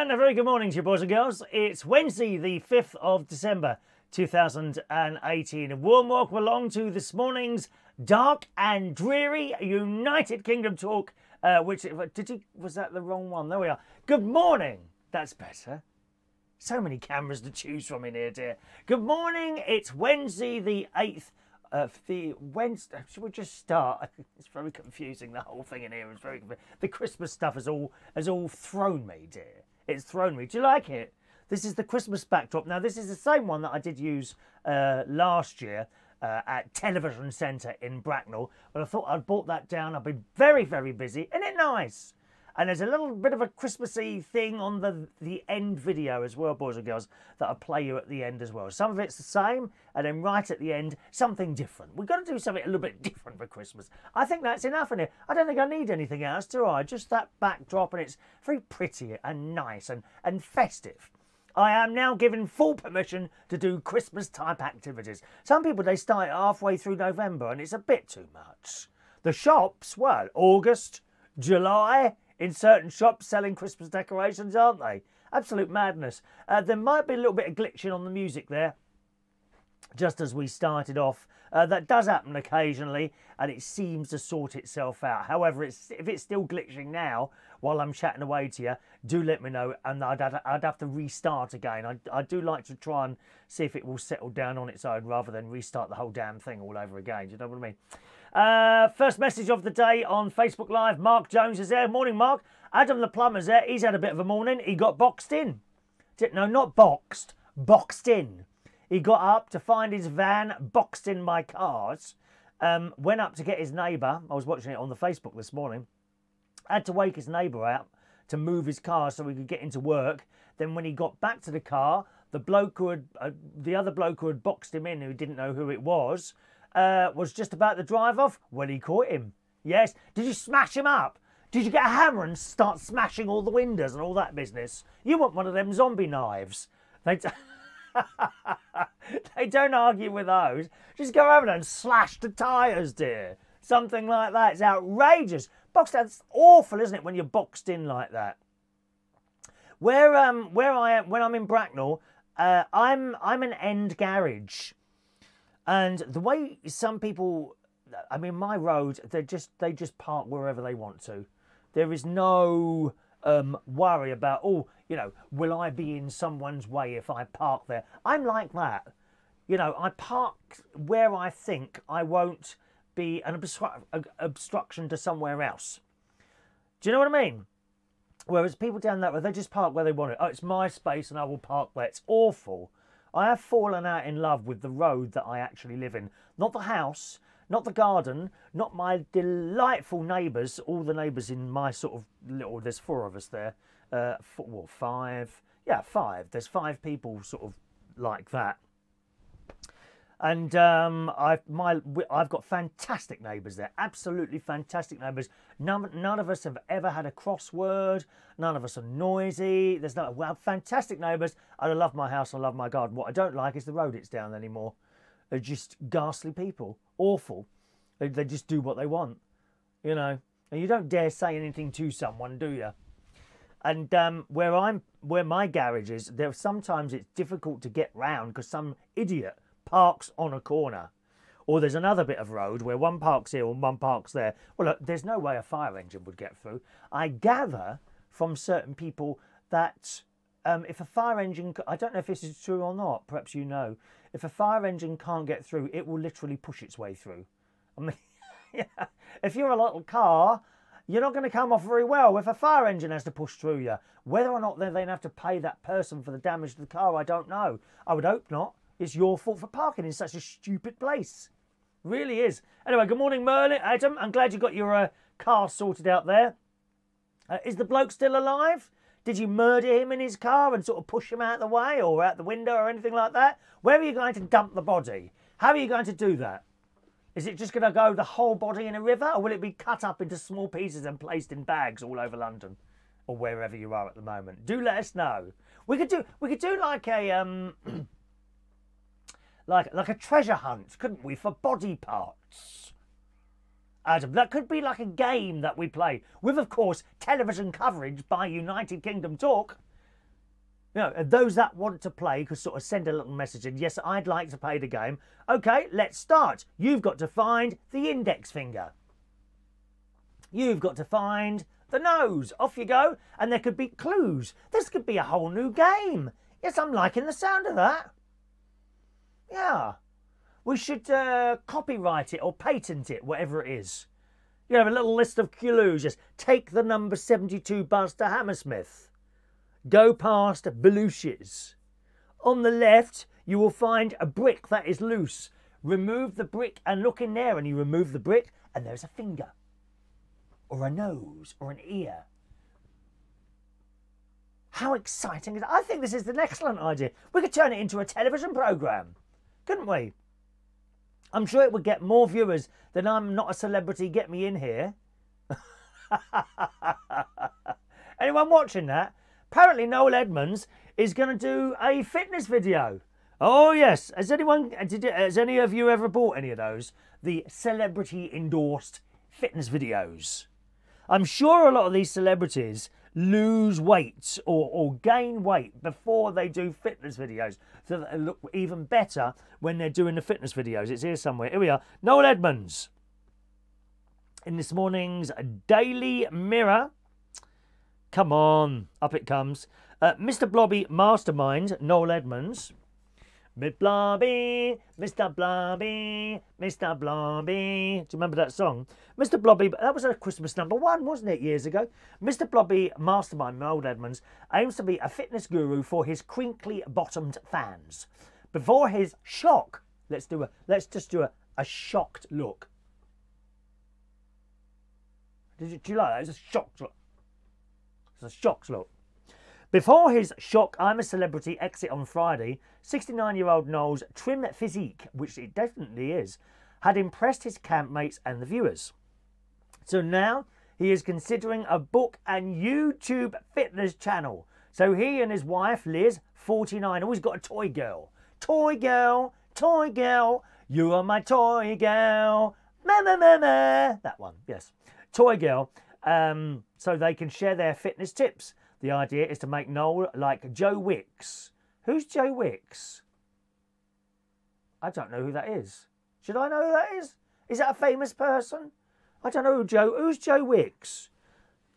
And a very good morning to you, boys and girls. It's Wednesday, the 5th of December, 2018. A warm welcome along to this morning's dark and dreary United Kingdom talk. Was that the wrong one? There we are. Good morning. That's better. So many cameras to choose from in here, dear. Good morning. It's Wednesday, the 8th of the Wednesday. Should we just start? It's very confusing. The whole thing in here is very confusing. The Christmas stuff has all thrown me, dear. It's thrown me. Do you like it? This is the Christmas backdrop. Now, this is the same one that I did use last year at Television Centre in Bracknell. But I thought I'd brought that down. I've been very, very busy. Isn't it nice? And there's a little bit of a Christmassy thing on the end video as well, boys and girls, that I'll play you at the end as well. Some of it's the same, and then right at the end, something different. We've got to do something a little bit different for Christmas. I think that's enough in here. I don't think I need anything else, do I? Just that backdrop, and it's very pretty and nice and festive. I am now given full permission to do Christmas-type activities. Some people, they start halfway through November, and it's a bit too much. The shops, well, August, July, in certain shops selling Christmas decorations, aren't they? Absolute madness. There might be a little bit of glitching on the music there, just as we started off. That does happen occasionally, and it seems to sort itself out. However, if it's still glitching now, while I'm chatting away to you, do let me know, and I'd have to restart again. I do like to try and see if it will settle down on its own, rather than restart the whole damn thing all over again. Do you know what I mean? First message of the day on Facebook Live. Mark Jones is there. Morning, Mark. Adam the plumber's there. He's had a bit of a morning. He got boxed in. No, not boxed. Boxed in. He got up to find his van boxed in by cars. Went up to get his neighbour. I was watching it on the Facebook this morning. Had to wake his neighbour out to move his car so he could get into work. Then when he got back to the car, the other bloke who had boxed him in, who didn't know who it was just about to drive off when he caught him. Yes. Did you smash him up? Did you get a hammer and start smashing all the windows and all that business? You want one of them zombie knives. They don't argue with those. Just go over there and slash the tyres, dear. Something like that. It's outrageous. Boxed out. It's awful, isn't it, when you're boxed in like that? Where I am when I'm in Bracknell, I'm an end garage. And the way some people, I mean, my road, they just park wherever they want to. There is no worry about, oh, you know, will I be in someone's way if I park there? I'm like that. You know, I park where I think I won't be an obstruction to somewhere else. Do you know what I mean? Whereas people down that way, they just park where they want it. Oh, it's my space and I will park there. It's awful. I have fallen out in love with the road that I actually live in. Not the house, not the garden, not my delightful neighbours, all the neighbours in my sort of little, there's 4 of us there. 5? Yeah, 5. There's 5 people sort of like that. And I've got fantastic neighbours there, absolutely fantastic neighbours. None of us have ever had a crossword. None of us are noisy. There's no, well, fantastic neighbours. I love my house. I love my garden. What I don't like is the road it's down anymore. They're just ghastly people, awful. They just do what they want, you know. And you don't dare say anything to someone, do you? And where my garage is, sometimes it's difficult to get round because some idiot parks on a corner, or there's another bit of road where one parks here and one parks there. Well, look, there's no way a fire engine would get through. I gather from certain people that if a fire engine, I don't know if this is true or not, perhaps you know, if a fire engine can't get through, it will literally push its way through. I mean, yeah, if you're a little car, you're not going to come off very well if a fire engine has to push through you. Whether or not they then have to pay that person for the damage to the car, I don't know. I would hope not. It's your fault for parking in such a stupid place. Really is. Anyway, good morning, Merlin. Adam, I'm glad you got your car sorted out there. Is the bloke still alive? Did you murder him in his car and sort of push him out of the way or out the window or anything like that? Where are you going to dump the body? How are you going to do that? Is it just going to go the whole body in a river, or will it be cut up into small pieces and placed in bags all over London or wherever you are at the moment? Do let us know. We could do like a like a treasure hunt, couldn't we, for body parts? Adam, that could be like a game that we play with, of course, television coverage by United Kingdom Talk. You know, those that want to play could sort of send a little message in. Yes, I'd like to play the game. Okay, let's start. You've got to find the index finger. You've got to find the nose. Off you go. And there could be clues. This could be a whole new game. Yes, I'm liking the sound of that. Yeah. We should copyright it or patent it, whatever it is. You have a little list of clues. Just take the number 72 bus to Hammersmith. Go past Belushes. On the left, you will find a brick that is loose. Remove the brick and look in there, and you remove the brick, and there's a finger, or a nose, or an ear. How exciting is that? I think this is an excellent idea. We could turn it into a television programme, couldn't we? I'm sure it would get more viewers than I'm Not a Celebrity, Get Me In Here. Anyone watching that? Apparently Noel Edmunds is going to do a fitness video. Oh yes, has any of you ever bought any of those? The celebrity endorsed fitness videos. I'm sure a lot of these celebrities lose weight or gain weight before they do fitness videos, so that they look even better when they're doing the fitness videos. It's here somewhere. Here we are. Noel Edmunds in this morning's Daily Mirror. Come on, up it comes. Mr. Blobby Mastermind, Noel Edmunds. Mr. Blobby, Mr. Blobby, Mr. Blobby. Do you remember that song? Mr. Blobby, that was a Christmas #1, wasn't it, years ago? Mr. Blobby Mastermind, Noel Edmunds, aims to be a fitness guru for his crinkly-bottomed fans. Before his shock, let's just do a shocked look. Do you like that? It's a shocked look. It's a shocked look. Before his shock, I'm a Celebrity exit on Friday, 69-year-old Noel's trim physique, which it definitely is, had impressed his campmates and the viewers. So now he is considering a book and YouTube fitness channel. So he and his wife, Liz, 49, always got a toy girl. Toy girl, you are my toy girl. Ma, ma, ma, ma. That one, yes. Toy girl. So they can share their fitness tips. The idea is to make Noel like Joe Wicks. Who's Joe Wicks? I don't know who that is. Should I know who that is? Is that a famous person? I don't know who's Joe Wicks.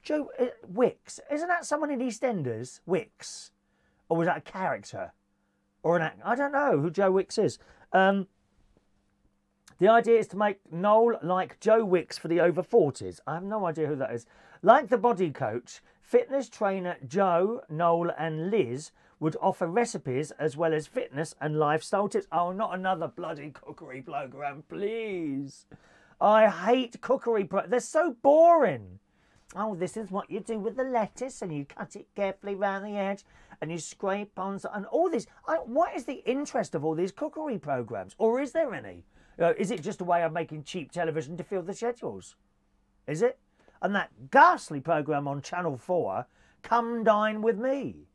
Joe Wicks. Isn't that someone in EastEnders? Wicks. Or was that a character? Or an actor? I don't know who Joe Wicks is. The idea is to make Noel like Joe Wicks for the over 40s. I have no idea who that is. Like the body coach, fitness trainer Joe, Noel and Liz would offer recipes as well as fitness and lifestyle tips. Oh, not another bloody cookery programme, please. I hate cookery programs. They're so boring. Oh, this is what you do with the lettuce, and you cut it carefully around the edge, and you scrape on, and all this. What is the interest of all these cookery programmes? Or is there any? Is it just a way of making cheap television to fill the schedules? Is it? And that ghastly programme on Channel 4, Come Dine With Me.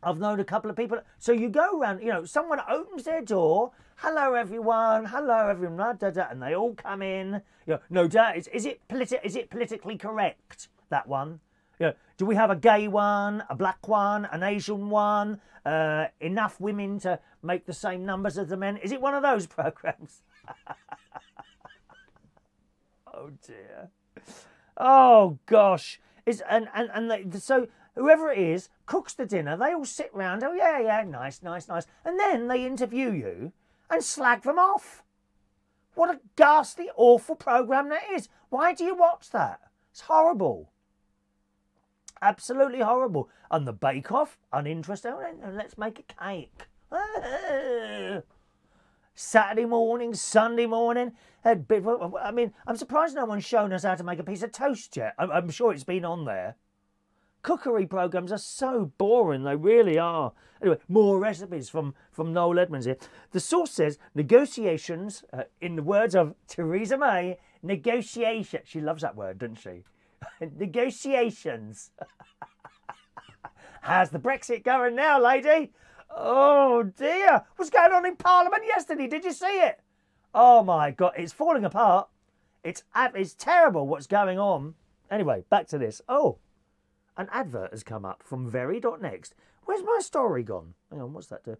I've known a couple of people. So you go around, someone opens their door. Hello, everyone. Hello, everyone. And they all come in. No doubt. Is it politically correct, that one? Do we have a gay one, a black one, an Asian one? Enough women to make the same numbers as the men? Is it one of those programmes? Oh, dear. Oh, gosh. So whoever it is cooks the dinner. They all sit round. Oh, yeah, nice. And then they interview you and slag them off. What a ghastly, awful programme that is. Why do you watch that? It's horrible. Absolutely horrible. And the bake-off, uninteresting. Let's make a cake. Saturday morning, Sunday morning. I mean, I'm surprised no one's shown us how to make a piece of toast yet. I'm sure it's been on there. Cookery programmes are so boring. They really are. Anyway, more recipes from Noel Edmunds here. The source says, negotiations, in the words of Teresa May, negotiation. She loves that word, doesn't she? Negotiations. How's the Brexit going now, lady? Oh, dear. What's going on in Parliament yesterday? Did you see it? Oh, my God. It's falling apart. It's terrible what's going on. Anyway, back to this. Oh, An advert has come up from Very.next. Where's my story gone? Hang on, what's that do?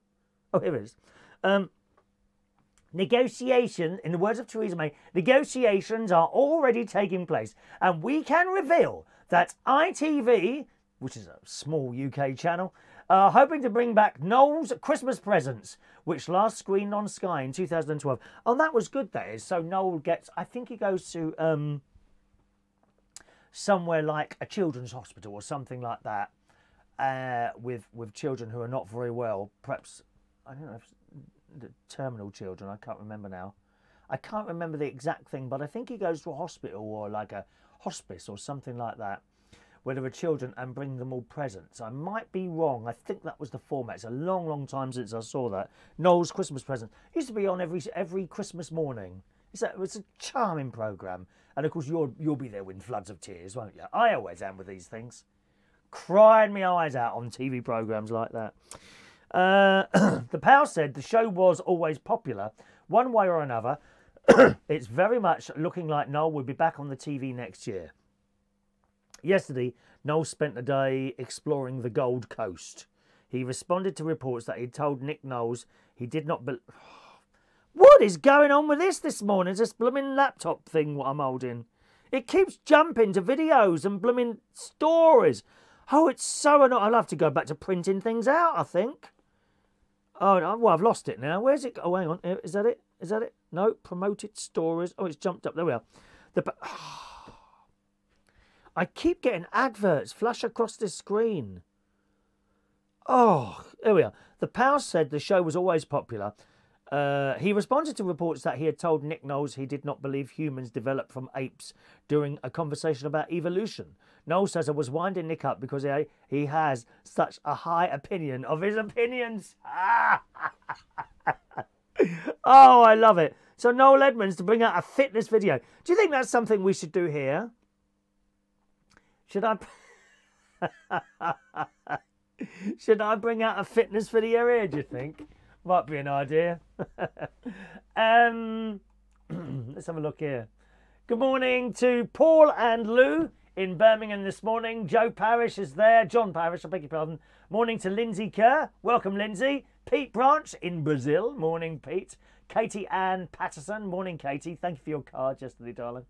Oh, here it is. Negotiation, in the words of Teresa May, negotiations are already taking place, and we can reveal that ITV, which is a small UK channel, are hoping to bring back Noel's Christmas Presents, which last screened on Sky in 2012. Oh, that was good, that is. So Noel gets, I think he goes to somewhere like a children's hospital or something like that, with children who are not very well. Perhaps, I don't know, if the terminal children, I can't remember now. I can't remember the exact thing, but I think he goes to a hospital or like a hospice or something like that, where there are children, and bring them all presents. I might be wrong. I think that was the format. It's a long, long time since I saw that. Noel's Christmas Present. It used to be on every Christmas morning. It's a charming programme. And of course, you'll be there with floods of tears, won't you? I always am with these things. Crying my eyes out on TV programmes like that. The Pal said the show was always popular, one way or another. It's very much looking like Noel will be back on the TV next year. Yesterday, Noel spent the day exploring the Gold Coast. He responded to reports that he'd told Nick Knowles he did not What is going on with this morning? It's this blooming laptop thing what I'm holding. It keeps jumping to videos and blooming stories. Oh, it's so annoying. I'll have to go back to printing things out, I think. Oh, no, well, I've lost it now. Where's it? Oh, hang on. Is that it? Is that it? No, promoted stories. Oh, it's jumped up. There we are. I keep getting adverts flash across this screen. Oh, here we are. The Pal said the show was always popular. He responded to reports that he had told Nick Knowles he did not believe humans developed from apes during a conversation about evolution. Knowles says I was winding Nick up because he has such a high opinion of his opinions. Oh, I love it. So Noel Edmunds to bring out a fitness video. Do you think that's something we should do here? Should I... Should I bring out a fitness video here, do you think? Might be an idea. Let's have a look here. Good morning to Paul and Lou in Birmingham this morning. Joe Parrish is there. John Parrish, I beg your pardon. Morning to Lindsay Kerr. Welcome, Lindsay. Pete Branch in Brazil. Morning, Pete. Katie Ann Patterson. Morning, Katie. Thank you for your card yesterday, darling.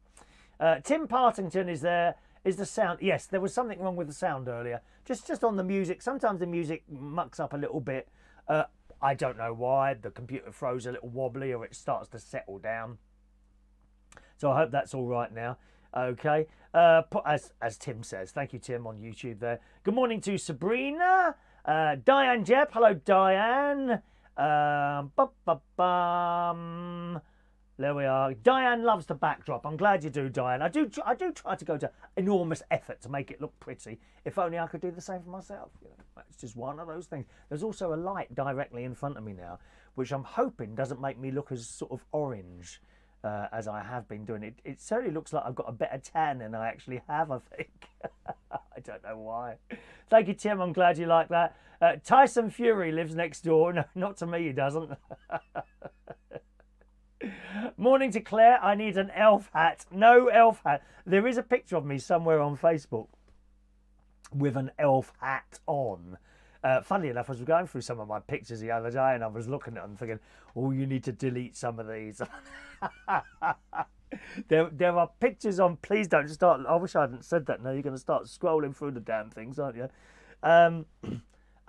Tim Partington is there. Is the sound... Yes, there was something wrong with the sound earlier. Just on the music. Sometimes the music mucks up a little bit. I don't know why. The computer throws a little wobbly or it starts to settle down. So I hope that's all right now. Okay. As Tim says. Thank you, Tim, on YouTube there. Good morning to Sabrina. Diane Jebb. Hello, Diane. There we are. Diane loves the backdrop. I'm glad you do, Diane. I do try to go to enormous effort to make it look pretty. If only I could do the same for myself. You know, it's just one of those things. There's also a light directly in front of me now, which I'm hoping doesn't make me look as sort of orange as I have been doing. It certainly looks like I've got a better tan than I actually have, I think. I don't know why. Thank you, Tim. I'm glad you like that. Tyson Fury lives next door. No, not to me, he doesn't. Morning to Claire. I need an elf hat. No elf hat. There is a picture of me somewhere on Facebook with an elf hat on. Funnily enough, I was going through some of my pictures the other day and I was looking at them thinking, oh, you need to delete some of these. There are pictures on... Please don't start... I wish I hadn't said that. Now you're going to start scrolling through the damn things, aren't you?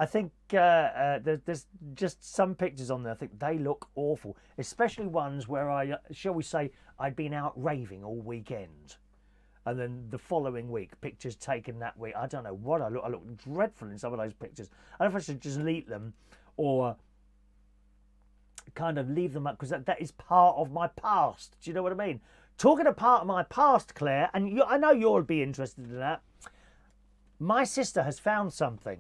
I think there's just some pictures on there. I think they look awful, especially ones where I, shall we say, I'd been out raving all weekend. And then the following week, pictures taken that week. I don't know what I look. I look dreadful in some of those pictures. I don't know if I should just delete them or kind of leave them up because that is part of my past. Do you know what I mean? Talking of part of my past, Claire, and I know you'll be interested in that. My sister has found something.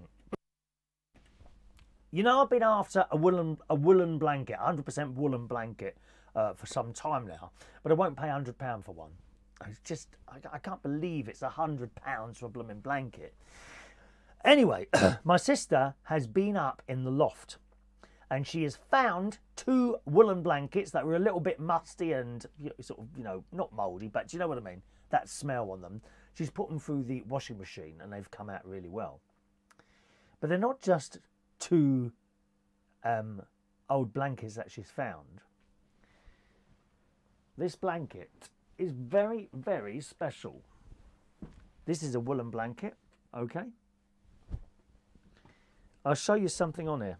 You know, I've been after a woolen blanket, 100% woolen blanket for some time now, but I won't pay £100 for one. It's just, I can't believe it's £100 for a blooming blanket. Anyway, my sister has been up in the loft and she has found 2 woolen blankets that were a little bit musty and sort of, you know, not mouldy, but do you know what I mean? That smell on them. she's put them through the washing machine and they've come out really well. But they're not just two old blankets that she's found. This blanket is very, very special. This is a woolen blanket, okay? I'll show you something on here.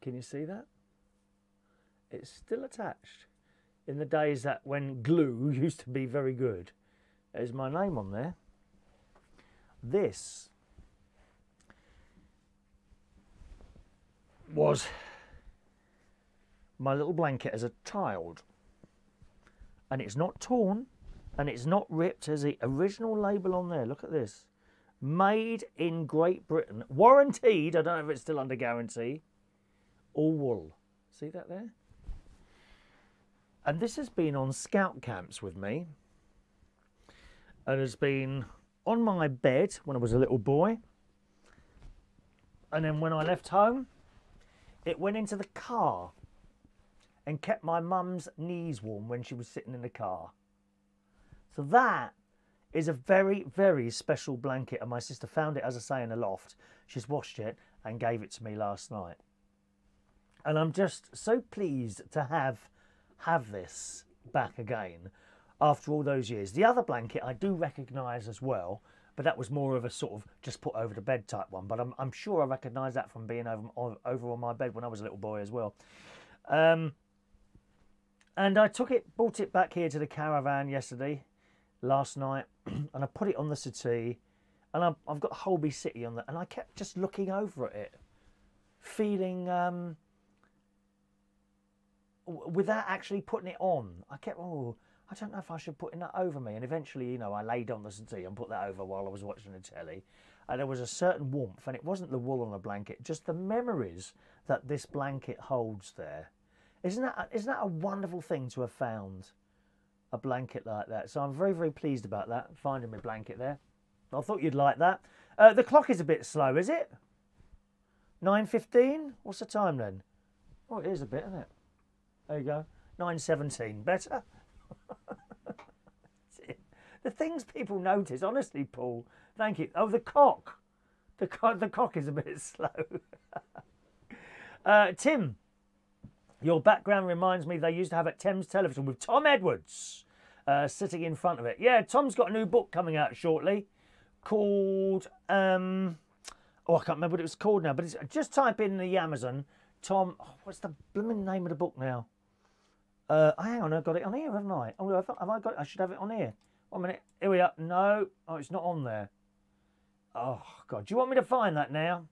Can you see that? It's still attached. In the days that when glue used to be very good. There's my name on there. This was my little blanket as a child. And it's not torn and it's not ripped. There's the original label on there. Look at this. Made in Great Britain. Warranted. I don't know if it's still under guarantee. All wool. See that there? And this has been on scout camps with me. And has been on my bed when I was a little boy. And then when I left home, it went into the car and kept my mum's knees warm when she was sitting in the car. So that is a very, very special blanket. And my sister found it, as I say, in a loft. She's washed it and gave it to me last night. And I'm just so pleased to have this back again after all those years. The other blanket I do recognise as well, but that was more of a sort of just put over the bed type one. But I'm sure I recognise that from being over on my bed when I was a little boy as well. And I brought it back here to the caravan last night, and I put it on the settee, and I've got Holby City on that, and I kept just looking over at it, feeling without actually putting it on. I kept, I don't know if I should put that over me. And eventually, you know, I laid on the settee and put that over while I was watching the telly. And there was a certain warmth, and it wasn't the wool on the blanket, just the memories that this blanket holds there. Isn't that a wonderful thing to have found a blanket like that? So I'm very, very pleased about that, finding my blanket there. I thought you'd like that. The clock is a bit slow, is it? 9:15? What's the time then? Oh, it is a bit, isn't it? There you go. 9:17. Better? The things people notice, honestly, Paul. Thank you. Oh, the cock. The cock is a bit slow. Tim, your background reminds me they used to have at Thames Television with Tom Edwards sitting in front of it. Yeah, Tom's got a new book coming out shortly called... I can't remember what it was called now, but it's, just type in the Amazon. Tom... what's the blooming name of the book now? Hang on, I've got it on here, haven't I? Oh, have I got it? I should have it on here. 1 minute. Here we are. No. Oh, it's not on there. Oh, God. Do you want me to find that now?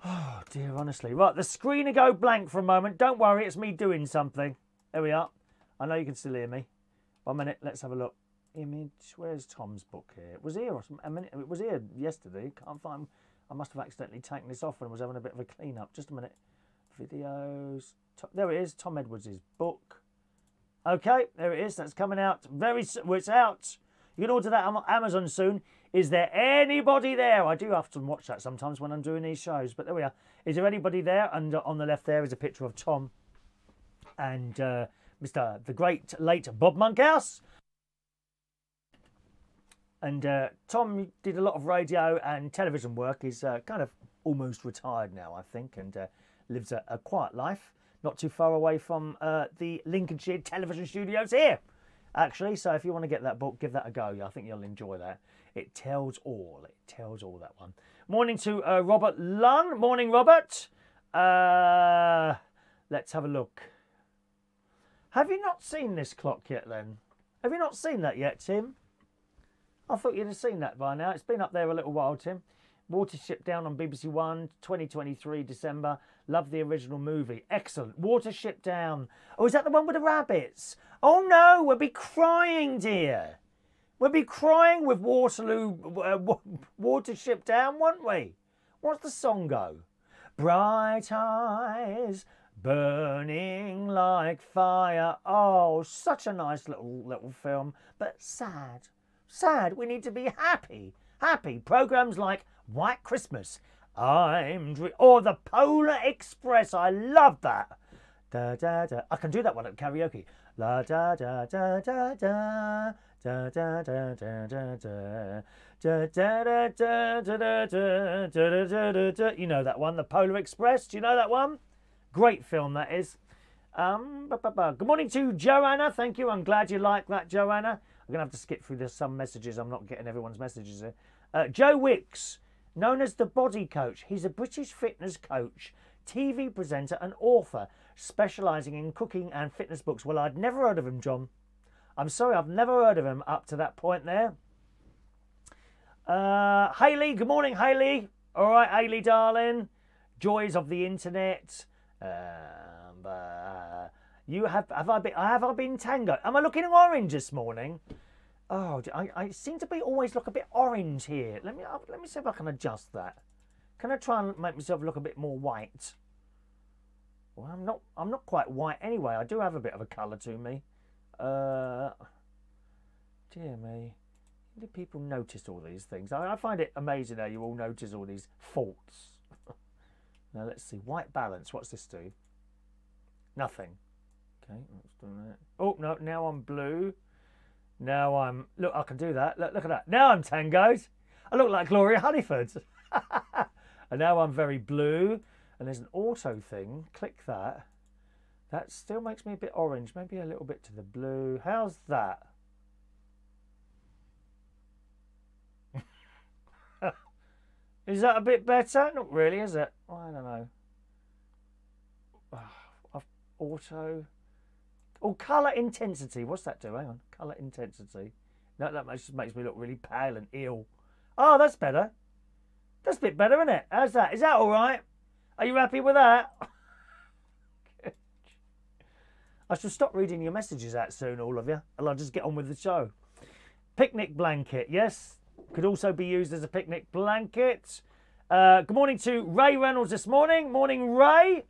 Oh, dear, honestly. Right, the screen will go blank for a moment. Don't worry, it's me doing something. There we are. I know you can still hear me. 1 minute. Let's have a look. Image. Where's Tom's book here? It was here. A minute. It was here yesterday. Can't find... I must have accidentally taken this off when I was having a bit of a clean-up. Just a minute. Videos... There it is, Tom Edwards' book. Okay, there it is. That's coming out well, it's out. You can order that on Amazon soon. Is there anybody there? I do often watch that sometimes when I'm doing these shows, but there we are. Is there anybody there? And on the left there is a picture of Tom and the great late Bob Monkhouse. And Tom did a lot of radio and television work. He's kind of almost retired now, I think, and lives a quiet life. Not too far away from the Lincolnshire television studios here, actually. So if you want to get that book, give that a go. I think you'll enjoy that. It tells all. It tells all, that one. Morning to Robert Lunn. Morning, Robert. Let's have a look. Have you not seen this clock yet, then? Have you not seen that yet, Tim? I thought you'd have seen that by now. It's been up there a little while, Tim. Watership Down on BBC One, 2023, December. Love the original movie. Excellent. Watership Down. Oh, is that the one with the rabbits? Oh, no, we'll be crying, dear. We'll be crying with Watership Down, won't we? What's the song go? Bright eyes burning like fire. Oh, such a nice little film, but sad. Sad. We need to be happy. Happy. Programmes like White Christmas Or the Polar Express. I love that. Da da da. I can do that one at karaoke. La da da da da da. Da da da da da da. Da da da da da da da da. You know that one, the Polar Express. Do you know that one? Great film that is. Good morning to Joanna. Thank you. I'm glad you like that, Joanna. I'm gonna have to skip through some messages. I'm not getting everyone's messages here. Joe Wicks, known as the Body Coach. He's a British fitness coach, TV presenter and author, specialising in cooking and fitness books. Well, I'd never heard of him, John. I'm sorry, I've never heard of him up to that point there. Hayley, good morning, Hayley. All right, Hayley, darling. Joys of the internet. Have I been tango? Am I looking orange this morning? Oh, I seem to be always look a bit orange here. Let me see if I can adjust that. Can I try and make myself look a bit more white? Well, I'm not quite white anyway. I do have a bit of a colour to me. Dear me. How do people notice all these things? I find it amazing how you all notice all these faults. Now let's see. White balance. What's this do? Nothing. Okay, let's do that. Oh no! Now I'm blue. Now I'm. Look, I can do that. Look at that. Now I'm tangoed. I look like Gloria Honeyford. And now I'm very blue. And there's an auto thing. Click that. That still makes me a bit orange. Maybe a little bit to the blue. How's that? Is that a bit better? Not really, is it? Oh, I don't know. Auto. Oh, colour intensity. What's that do? Hang on. Colour intensity. No, that just makes me look really pale and ill. Oh, that's better. That's a bit better, isn't it? How's that? Is that all right? Are you happy with that? I shall stop reading your messages out soon, all of you, and I'll just get on with the show. Picnic blanket, yes. Could also be used as a picnic blanket. Good morning to Ray Reynolds this morning. Morning, Ray.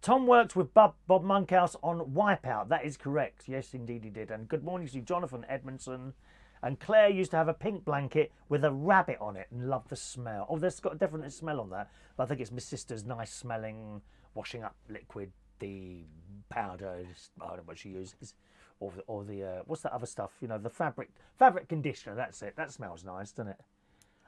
Tom worked with Bob Monkhouse on Wipeout. That is correct. Yes, indeed he did. And good morning to Jonathan Edmondson. And Claire used to have a pink blanket with a rabbit on it and loved the smell. Oh, there's got a definite smell on that. But I think it's my sister's nice smelling washing up liquid, the powder, I don't know what she uses. Or the what's that other stuff? You know, the fabric conditioner, that's it. That smells nice, doesn't it?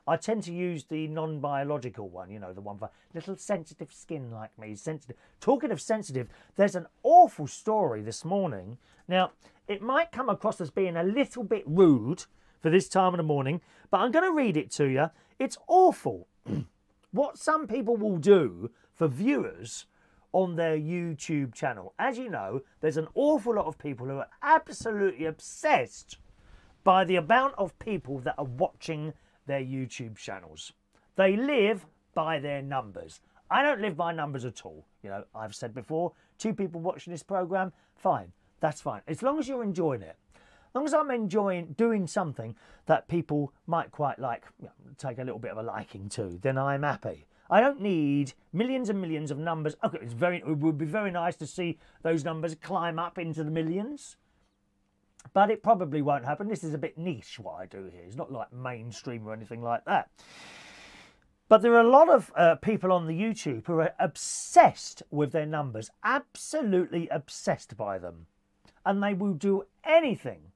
I tend to use the non-biological one, you know, the one for little sensitive skin like me. Sensitive. Talking of sensitive, there's an awful story this morning. Now, it might come across as being a little bit rude for this time of the morning, but I'm going to read it to you. It's awful. What some people will do for viewers on their YouTube channel. As you know, there's an awful lot of people who are absolutely obsessed by the amount of people that are watching their YouTube channels. They live by their numbers. I don't live by numbers at all. You know, I've said before, 2 people watching this program, fine, that's fine. As long as you're enjoying it. As long as I'm enjoying doing something that people might quite like, you know, take a little bit of a liking to, then I'm happy. I don't need millions and millions of numbers. Okay, it would be very nice to see those numbers climb up into the millions. But it probably won't happen. This is a bit niche, what I do here. It's not like mainstream or anything like that. But there are a lot of people on the YouTube who are obsessed with their numbers. Absolutely obsessed by them. And they will do anything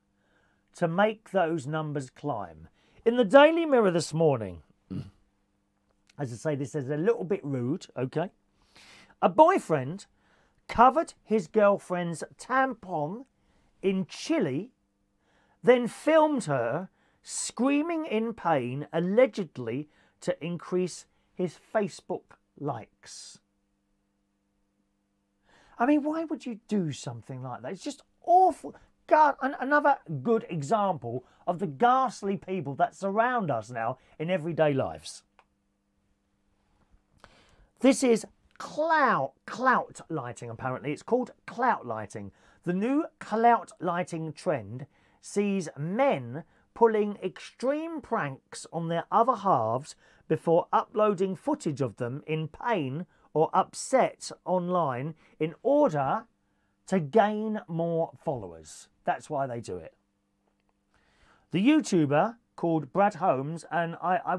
to make those numbers climb. In the Daily Mirror this morning, as I say, this is a little bit rude, okay? A boyfriend covered his girlfriend's tampon in chili, then filmed her screaming in pain, allegedly to increase his Facebook likes. I mean, why would you do something like that? It's just awful. God, another good example of the ghastly people that surround us now in everyday lives. This is clout lighting, apparently. It's called clout lighting. The new clout lighting trend sees men pulling extreme pranks on their other halves before uploading footage of them in pain or upset online in order to gain more followers. That's why they do it. The YouTuber called Brad Holmes, and I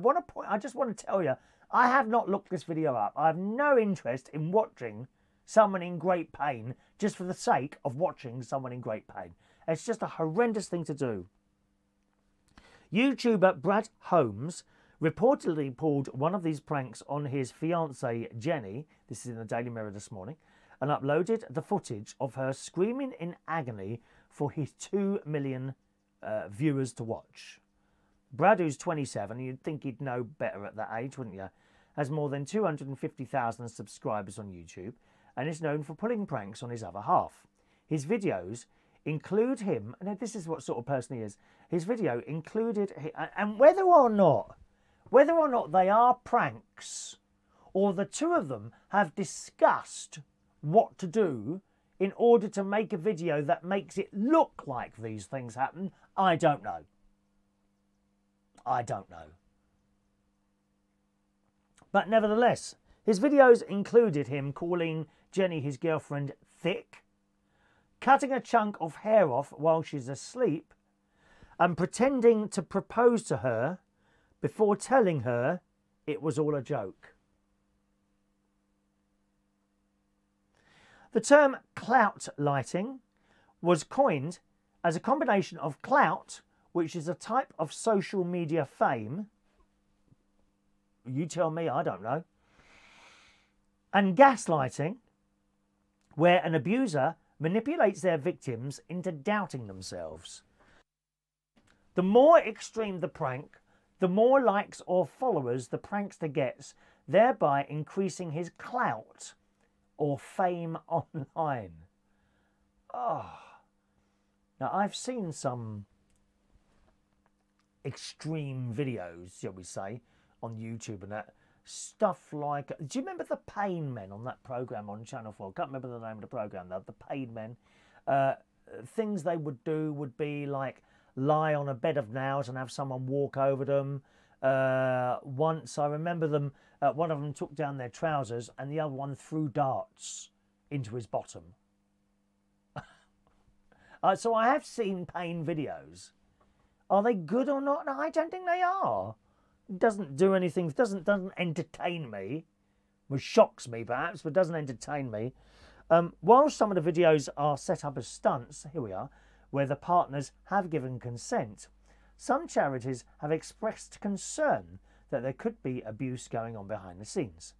just want to tell you, I have not looked this video up. I have no interest in watching someone in great pain just for the sake of watching someone in great pain. It's just a horrendous thing to do. YouTuber Brad Holmes reportedly pulled one of these pranks on his fiancée Jenny, this is in the Daily Mirror this morning, and uploaded the footage of her screaming in agony for his 2 million viewers to watch. Brad, who's 27, you'd think he'd know better at that age, wouldn't you, has more than 250,000 subscribers on YouTube and is known for pulling pranks on his other half. His videos include him, and this is what sort of person he is, his video included, and whether or not they are pranks, or the two of them have discussed what to do in order to make a video that makes it look like these things happen, I don't know. I don't know. But nevertheless, his videos included him calling Jenny, his girlfriend, thick, cutting a chunk of hair off while she's asleep, and pretending to propose to her before telling her it was all a joke. The term clout lighting was coined as a combination of clout, which is a type of social media fame, you tell me, I don't know, and gaslighting, where an abuser manipulates their victims into doubting themselves. The more extreme the prank, the more likes or followers the prankster gets, thereby increasing his clout or fame online. Oh. Now, I've seen some extreme videos, shall we say, on YouTube and that. Stuff like, do you remember the Pain Men on that programme on Channel 4? I can't remember the name of the programme though, the Pain Men. Things they would do would be like lie on a bed of nails and have someone walk over them. Once I remember them, one of them took down their trousers and the other one threw darts into his bottom. So I have seen pain videos. Are they good or not? No, I don't think they are. It doesn't do anything, doesn't entertain me. Which shocks me perhaps, but doesn't entertain me. While some of the videos are set up as stunts, here we are, where the partners have given consent, some charities have expressed concern that there could be abuse going on behind the scenes.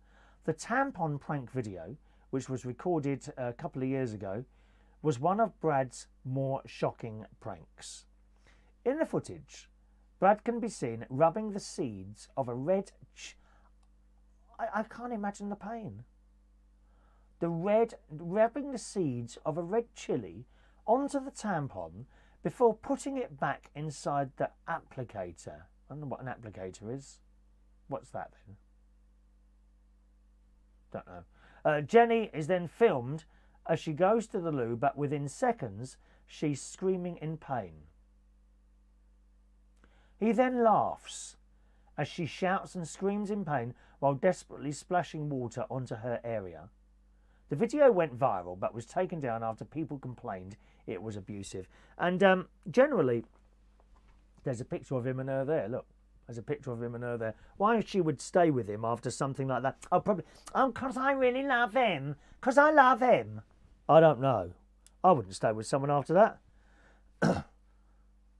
The tampon prank video, which was recorded a couple of years ago, was one of Brad's more shocking pranks. In the footage, Brad can be seen rubbing the seeds of a red... I can't imagine the pain. Rubbing the seeds of a red chilli onto the tampon before putting it back inside the applicator. I don't know what an applicator is. What's that then? Don't know. Jenny is then filmed as she goes to the loo, but within seconds she's screaming in pain. He then laughs as she shouts and screams in pain while desperately splashing water onto her area. The video went viral but was taken down after people complained it was abusive. And generally, there's a picture of him and her there. Look, there's a picture of him and her there. Why she would stay with him after something like that? Oh, probably, because I really love him. Because I love him. I don't know. I wouldn't stay with someone after that.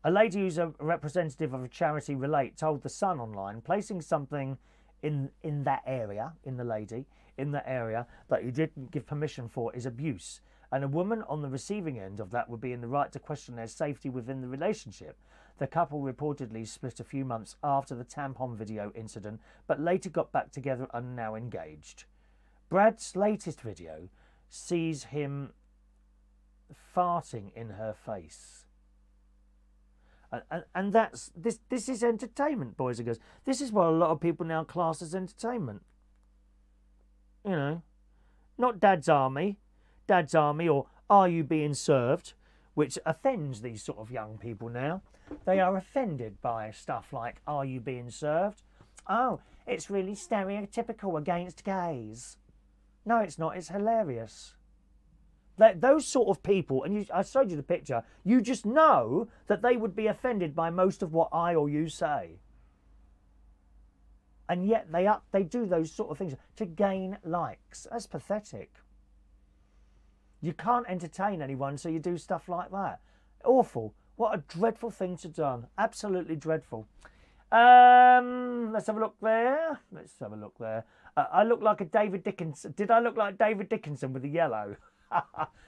A lady who's a representative of a charity Relate told The Sun online, placing something in that area, in that area that you didn't give permission for is abuse. And a woman on the receiving end of that would be in the right to question their safety within the relationship. The couple reportedly split a few months after the tampon video incident, but later got back together and are now engaged. Brad's latest video sees him farting in her face. And that's this is entertainment, boys and girls. This is what a lot of people now class as entertainment. You know, not Dad's Army, or Are You Being Served, which offends these sort of young people now. They are offended by stuff like Are You Being Served? Oh, it's really stereotypical against gays. No, it's not. It's hilarious. Those sort of people, and I showed you the picture, you just know that they would be offended by most of what I or you say. And yet they do those sort of things to gain likes. That's pathetic. You can't entertain anyone, so you do stuff like that. Awful. What a dreadful thing to do. Absolutely dreadful. Let's have a look there. Let's have a look there. I look like a David Dickinson. Did I look like David Dickinson with the yellow?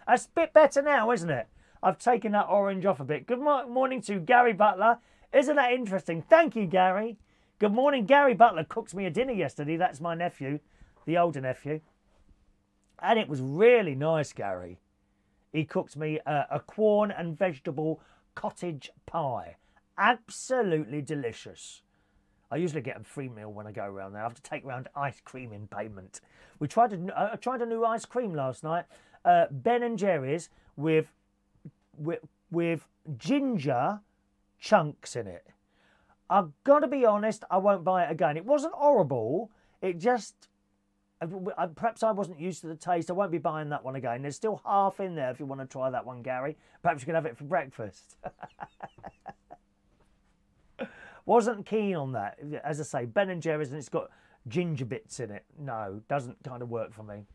That's a bit better now, isn't it? I've taken that orange off a bit. Good morning to Gary Butler. Isn't that interesting? Thank you, Gary. Good morning. Gary Butler cooked me a dinner yesterday. That's my nephew, the older nephew. And it was really nice, Gary. He cooked me a corn and vegetable cottage pie. Absolutely delicious. I usually get a free meal when I go around there. I have to take around ice cream in payment. We tried a new ice cream last night. Ben and Jerry's with ginger chunks in it. I've got to be honest, I won't buy it again. It wasn't horrible. It just, perhaps I wasn't used to the taste. I won't be buying that one again. There's still half in there if you want to try that one, Gary. Perhaps you can have it for breakfast. Wasn't keen on that. As I say, Ben and Jerry's, and it's got ginger bits in it. No, doesn't kind of work for me.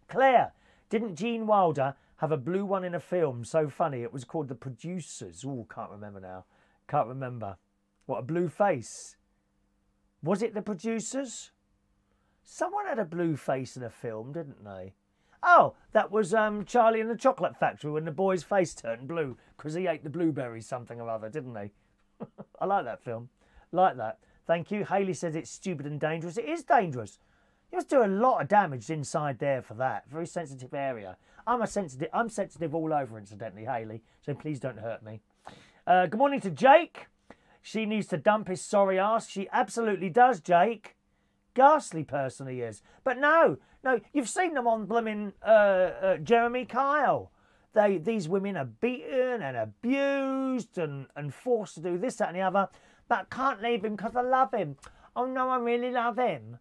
Claire, didn't Gene Wilder have a blue one in a film? So funny. It was called The Producers. Oh, can't remember now. Can't remember. What, a blue face? Was it The Producers? Someone had a blue face in a film, didn't they? Oh, that was Charlie and the Chocolate Factory when the boy's face turned blue because he ate the blueberries something or other, didn't he? I like that film. Like that. Thank you. Hayley says it's stupid and dangerous. It is dangerous. You must do a lot of damage inside there for that. Very sensitive area. I'm sensitive all over, incidentally, Hayley. So please don't hurt me. Good morning to Jake. She needs to dump his sorry ass. She absolutely does, Jake. Ghastly person he is. But no, you've seen them on blooming Jeremy Kyle. These women are beaten and abused and forced to do this, that and the other. But I can't leave him because I love him. Oh no, I really love him.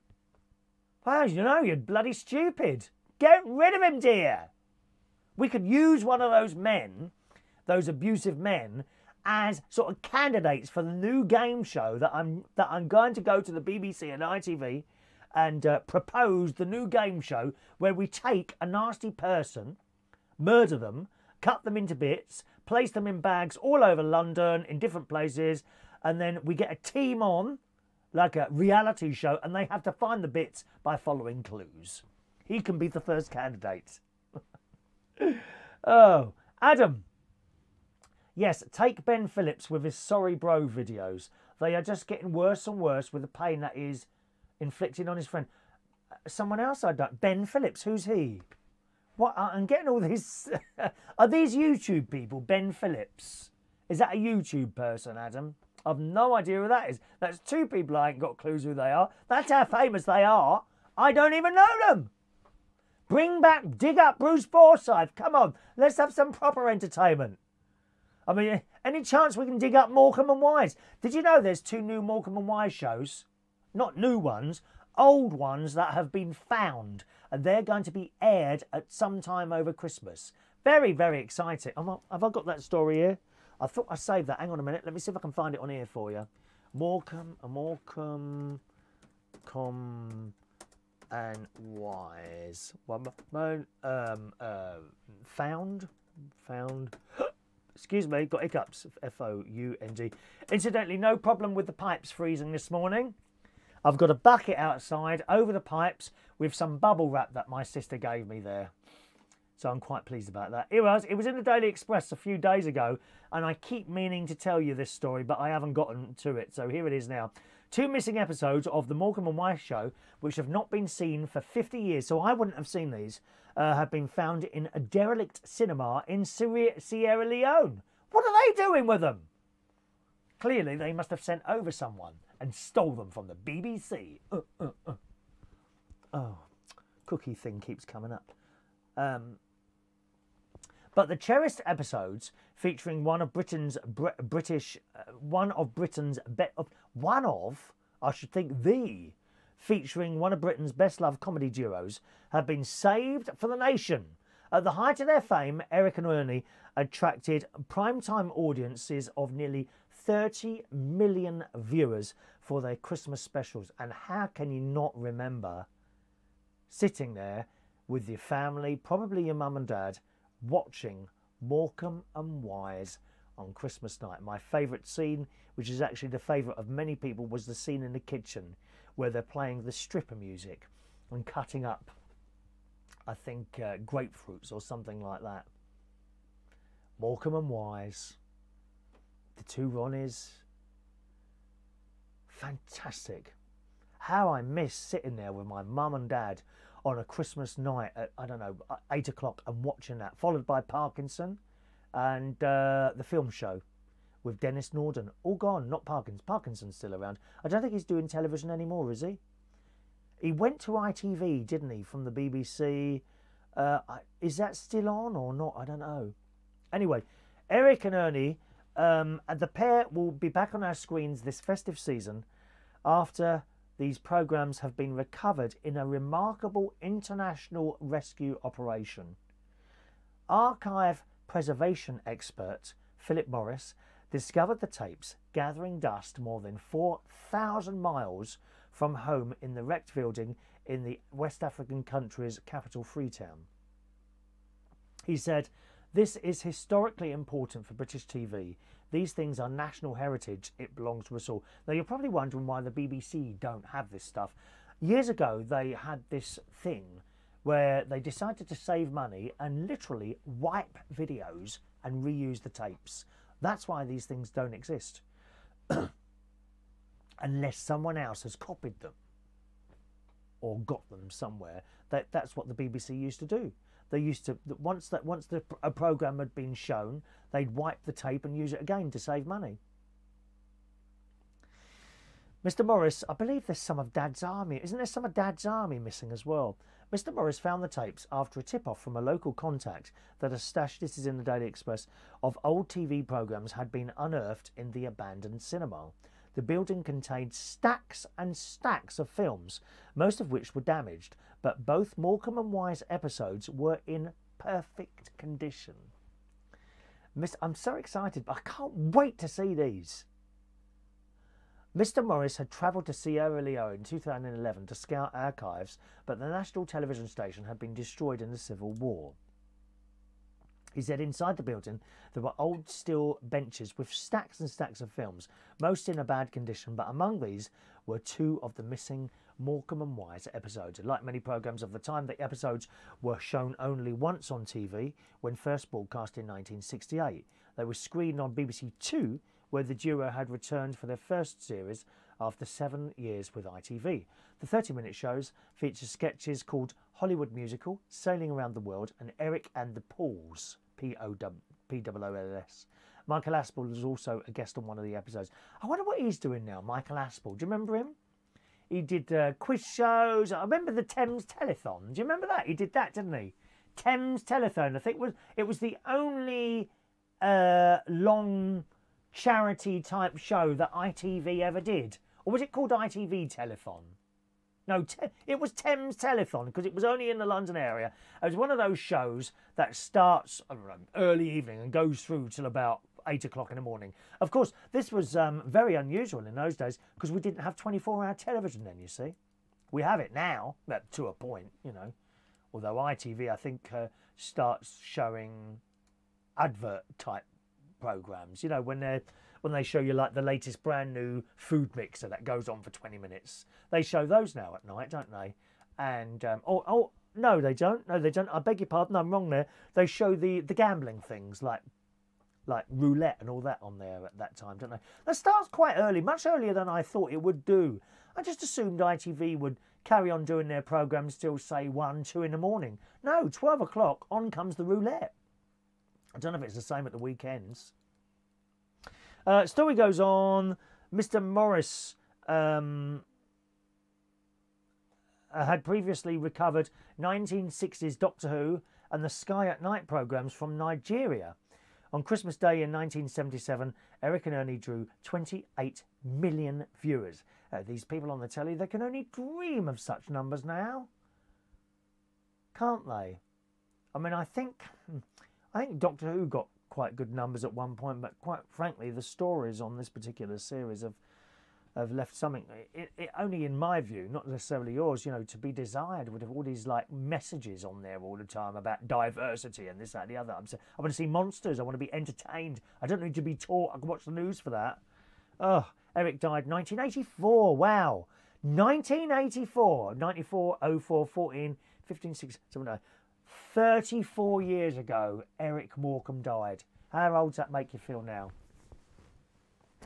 Well, you know, you're bloody stupid. Get rid of him, dear. We could use one of those men, those abusive men, as sort of candidates for the new game show that I'm going to go to the BBC and ITV and propose the new game show where we take a nasty person, murder them, cut them into bits, place them in bags all over London in different places, and then we get a team on, like a reality show, and they have to find the bits by following clues. He can be the first candidate. Oh, Adam. Yes, take Ben Phillips with his sorry bro videos. They are just getting worse and worse with the pain that is inflicted on his friend. Someone else I don't... Ben Phillips, who's he? What? I'm getting all these... Are these YouTube people, Ben Phillips? Is that a YouTube person, Adam? I've no idea who that is. That's two people I ain't got clues who they are. That's how famous they are. I don't even know them. Bring back, dig up Bruce Forsyth. Come on, let's have some proper entertainment. I mean, any chance we can dig up Morecombe Wise? Did you know there's 2 new Morecombe Wise shows? Not new ones, old ones that have been found. And they're going to be aired at some time over Christmas. Very, very exciting. Have I got that story here? I thought I saved that. Hang on a minute. Let me see if I can find it on here for you. Morecombe and Wise. Found. Excuse me, got hiccups. F-O-U-N-D. Incidentally, no problem with the pipes freezing this morning. I've got a bucket outside over the pipes with some bubble wrap that my sister gave me there. So I'm quite pleased about that. It was in the Daily Express a few days ago, and I keep meaning to tell you this story, but I haven't gotten to it. So here it is now. 2 missing episodes of the Morecombe and Wise show, which have not been seen for 50 years, so I wouldn't have seen these, have been found in a derelict cinema in Sierra Leone. What are they doing with them? Clearly, they must have sent over someone and stole them from the BBC. Oh, cookie thing keeps coming up. But the cherished episodes featuring one of Britain's featuring one of Britain's best loved comedy duos have been saved for the nation At the height of their fame, Eric and Ernie attracted primetime audiences of nearly 30 million viewers for their Christmas specials. And how can you not remember sitting there with your family, probably your mum and dad, watching Morecombe Wise on Christmas night? My favourite scene, which is actually the favourite of many people, was the scene in the kitchen where they're playing the stripper music and cutting up, I think, grapefruits or something like that. Morecombe Wise, the two Ronnies, fantastic. How I miss sitting there with my mum and dad on a Christmas night at, I don't know, 8 o'clock and watching that, followed by Parkinson and the film show with Dennis Norden. All gone, not Parkinson. Parkinson's still around. I don't think he's doing television anymore, is he? He went to ITV, didn't he, from the BBC. Is that still on or not? I don't know. Anyway, Eric and Ernie, and the pair will be back on our screens this festive season after these programmes have been recovered in a remarkable international rescue operation. Archive preservation expert Philip Morris discovered the tapes gathering dust more than 4,000 miles from home in the wrecked building in the West African country's capital, Freetown. He said, "This is historically important for British TV. These things are national heritage. It belongs to us all." Now, you're probably wondering why the BBC don't have this stuff. Years ago, they had this thing where they decided to save money and literally wipe videos and reuse the tapes. That's why these things don't exist. Unless someone else has copied them or got them somewhere. That's what the BBC used to do. They used to, once a programme had been shown, they'd wipe the tape and use it again to save money. Mr. Morris, I believe there's some of Dad's Army. Isn't there some of Dad's Army missing as well? Mr. Morris found the tapes after a tip-off from a local contact that a stash, this is in the Daily Express, of old TV programmes had been unearthed in the abandoned cinema. The building contained stacks and stacks of films, most of which were damaged, but both Morecombe Wise episodes were in perfect condition. I'm so excited, but I can't wait to see these. Mr. Morris had travelled to Sierra Leone in 2011 to scout archives, but the national television station had been destroyed in the Civil War. He said inside the building there were old steel benches with stacks and stacks of films, most in a bad condition, but among these were two of the missing Morecombe Wise episodes. Like many programmes of the time, the episodes were shown only once on TV when first broadcast in 1968. They were screened on BBC Two, where the duo had returned for their first series after 7 years with ITV. The 30-minute shows feature sketches called Hollywood Musical, Sailing Around the World, and Eric and the Pauls, P-O-O-L-S. Michael Aspel was also a guest on one of the episodes. I wonder what he's doing now, Michael Aspel. Do you remember him? He did quiz shows. I remember the Thames Telethon. Do you remember that? He did that, didn't he? Thames Telethon. I think it was the only long charity type show that ITV ever did. Or was it called ITV Telethon? No, it was Thames Telethon because it was only in the London area. It was one of those shows that starts, I don't know, early evening and goes through till about 8 o'clock in the morning. Of course, this was very unusual in those days because we didn't have 24-hour television then, you see. We have it now, but to a point, you know. Although ITV, I think, starts showing advert-type programmes. You know, when they show you like the latest brand new food mixer that goes on for 20 minutes. They show those now at night, don't they? And no, they don't. No, they don't. I beg your pardon, I'm wrong there. They show the gambling things like roulette and all that on there at that time, don't they? That starts quite early, much earlier than I thought it would do. I just assumed ITV would carry on doing their programmes till, say, 1, 2 in the morning. No, 12 o'clock, on comes the roulette. I don't know if it's the same at the weekends. Story goes on. Mr. Morris had previously recovered 1960s Doctor Who and the Sky at Night programmes from Nigeria. On Christmas Day in 1977, Eric and Ernie drew 28 million viewers. These people on the telly, they can only dream of such numbers now. Can't they? I mean, I think Doctor Who got quite good numbers at one point, but quite frankly, the stories on this particular series have left something, only in my view, not necessarily yours, you know, to be desired, with all these like messages on there all the time about diversity and this, that, and the other. I want to see monsters. I want to be entertained. I don't need to be taught. I can watch the news for that. Oh, Eric died 1984. Wow. 1984. 94, 04, 14, 15, 16, 17, 34 years ago, Eric Morecombe died. How old does that make you feel now?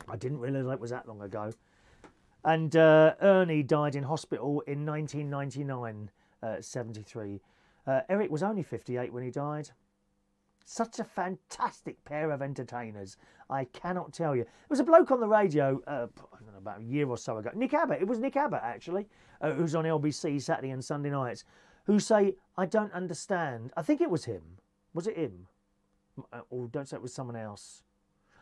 I didn't realise it was that long ago. And Ernie died in hospital in 1999, 73. Eric was only 58 when he died. Such a fantastic pair of entertainers. I cannot tell you. There was a bloke on the radio, I don't know, about a year or so ago. Nick Abbott. It was Nick Abbott, actually, who's on LBC Saturday and Sunday nights, who say, I don't understand. I think it was him. Was it him? Or don't say it was someone else.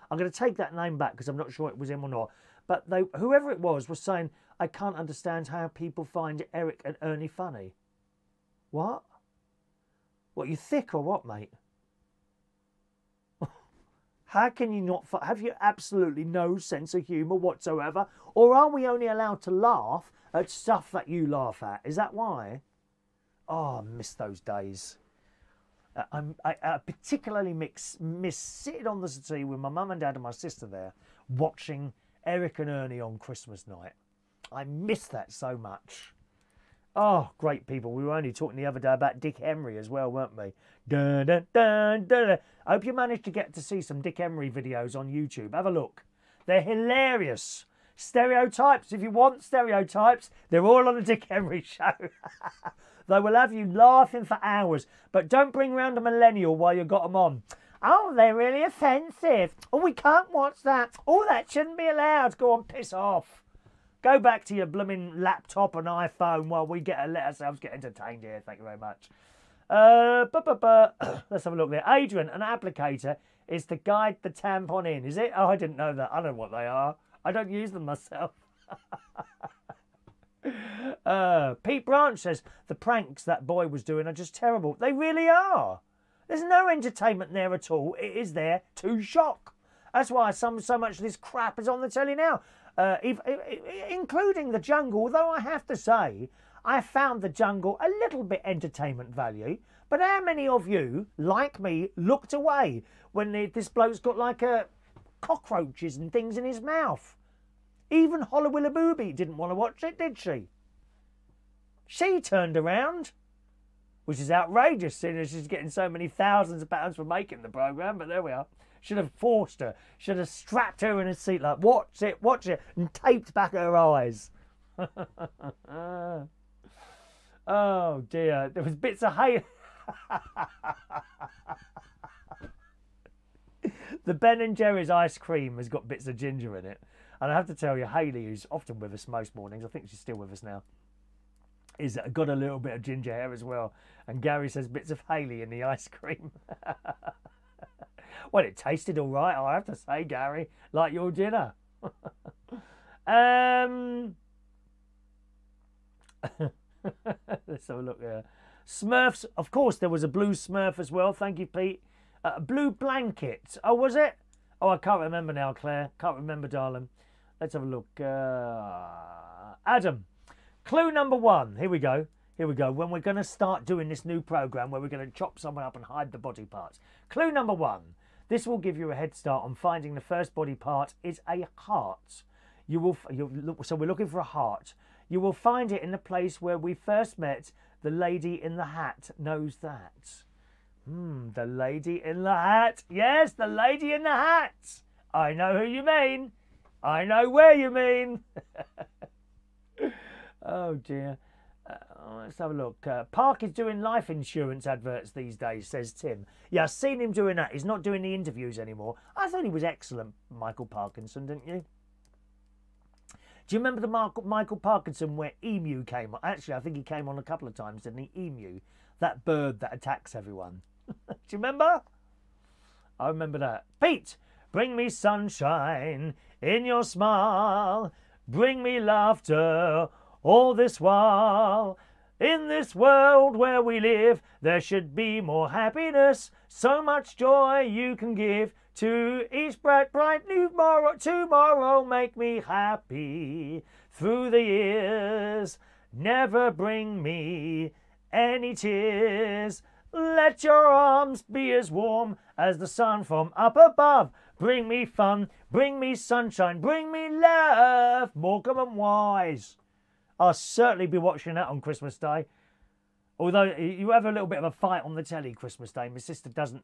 I'm going to take that name back because I'm not sure it was him or not. But whoever it was saying, I can't understand how people find Eric and Ernie funny. What? What, you thick or what, mate? How can you not... Have you absolutely no sense of humour whatsoever? Or are we only allowed to laugh at stuff that you laugh at? Is that why? Oh, I miss those days. I particularly miss sitting on the settee with my mum and dad and my sister there, watching Eric and Ernie on Christmas night. I miss that so much. Oh, great people. We were only talking the other day about Dick Henry as well, weren't we? Dun, dun, dun, dun, dun. I hope you managed to get to see some Dick Henry videos on YouTube. Have a look. They're hilarious. Stereotypes. If you want stereotypes, they're all on the Dick Henry show. They will have you laughing for hours. But don't bring round a millennial while you've got them on. Oh, they're really offensive. Oh, we can't watch that. Oh, that shouldn't be allowed. Go on, piss off. Go back to your blooming laptop and iPhone while we let ourselves get entertained here. Thank you very much. Let's have a look there. Adrian, an applicator is to guide the tampon in. Is it? Oh, I didn't know that. I don't know what they are. I don't use them myself. Pete Branch says, the pranks that boy was doing are just terrible. They really are. There's no entertainment there at all. It is there to shock. That's why so much of this crap is on the telly now. Including The Jungle, although I have to say, I found The Jungle a little bit entertainment value. But how many of you, like me, looked away when this bloke's got like cockroaches and things in his mouth? Even Hollowilla Booby didn't want to watch it, did she? She turned around, which is outrageous, seeing as she's getting so many thousands of pounds for making the programme, but there we are. Should have forced her. Should have strapped her in a seat like, watch it, and taped back her eyes. Oh, dear. There was bits of hay. The Ben & Jerry's ice cream has got bits of ginger in it. And I have to tell you, Hayley, who's often with us most mornings, I think she's still with us now, is got a little bit of ginger hair as well. And Gary says bits of Hayley in the ice cream. Well, it tasted all right, I have to say, Gary, like your dinner. Let's have a look there. Smurfs, of course, there was a blue Smurf as well. Thank you, Pete. Blue blanket. Oh, was it? Oh, I can't remember now, Claire. Can't remember, darling. Let's have a look. Adam, clue number 1. Here we go. Here we go. When we're going to start doing this new programme where we're going to chop someone up and hide the body parts. Clue number 1. This will give you a head start on finding the first body part is a heart. So we're looking for a heart. You will find it in the place where we first met. The lady in the hat knows that. The lady in the hat. Yes, the lady in the hat. I know who you mean. I know where you mean. Oh, dear. Let's have a look. Park is doing life insurance adverts these days, says Tim. Yeah, I've seen him doing that. He's not doing the interviews anymore. I thought he was excellent, Michael Parkinson, didn't you? Do you remember the Michael Parkinson where Emu came on? Actually, I think he came on a couple of times, didn't he? Emu, that bird that attacks everyone. Do you remember? I remember that. Pete, bring me sunshine in your smile. Bring me laughter all this while. In this world where we live, there should be more happiness. So much joy you can give to each bright new tomorrow. Make me happy through the years. Never bring me any tears. Let your arms be as warm as the sun from up above. Bring me fun, bring me sunshine, bring me love. Morecombe Wise. I'll certainly be watching that on Christmas Day. Although you have a little bit of a fight on the telly Christmas Day. My sister doesn't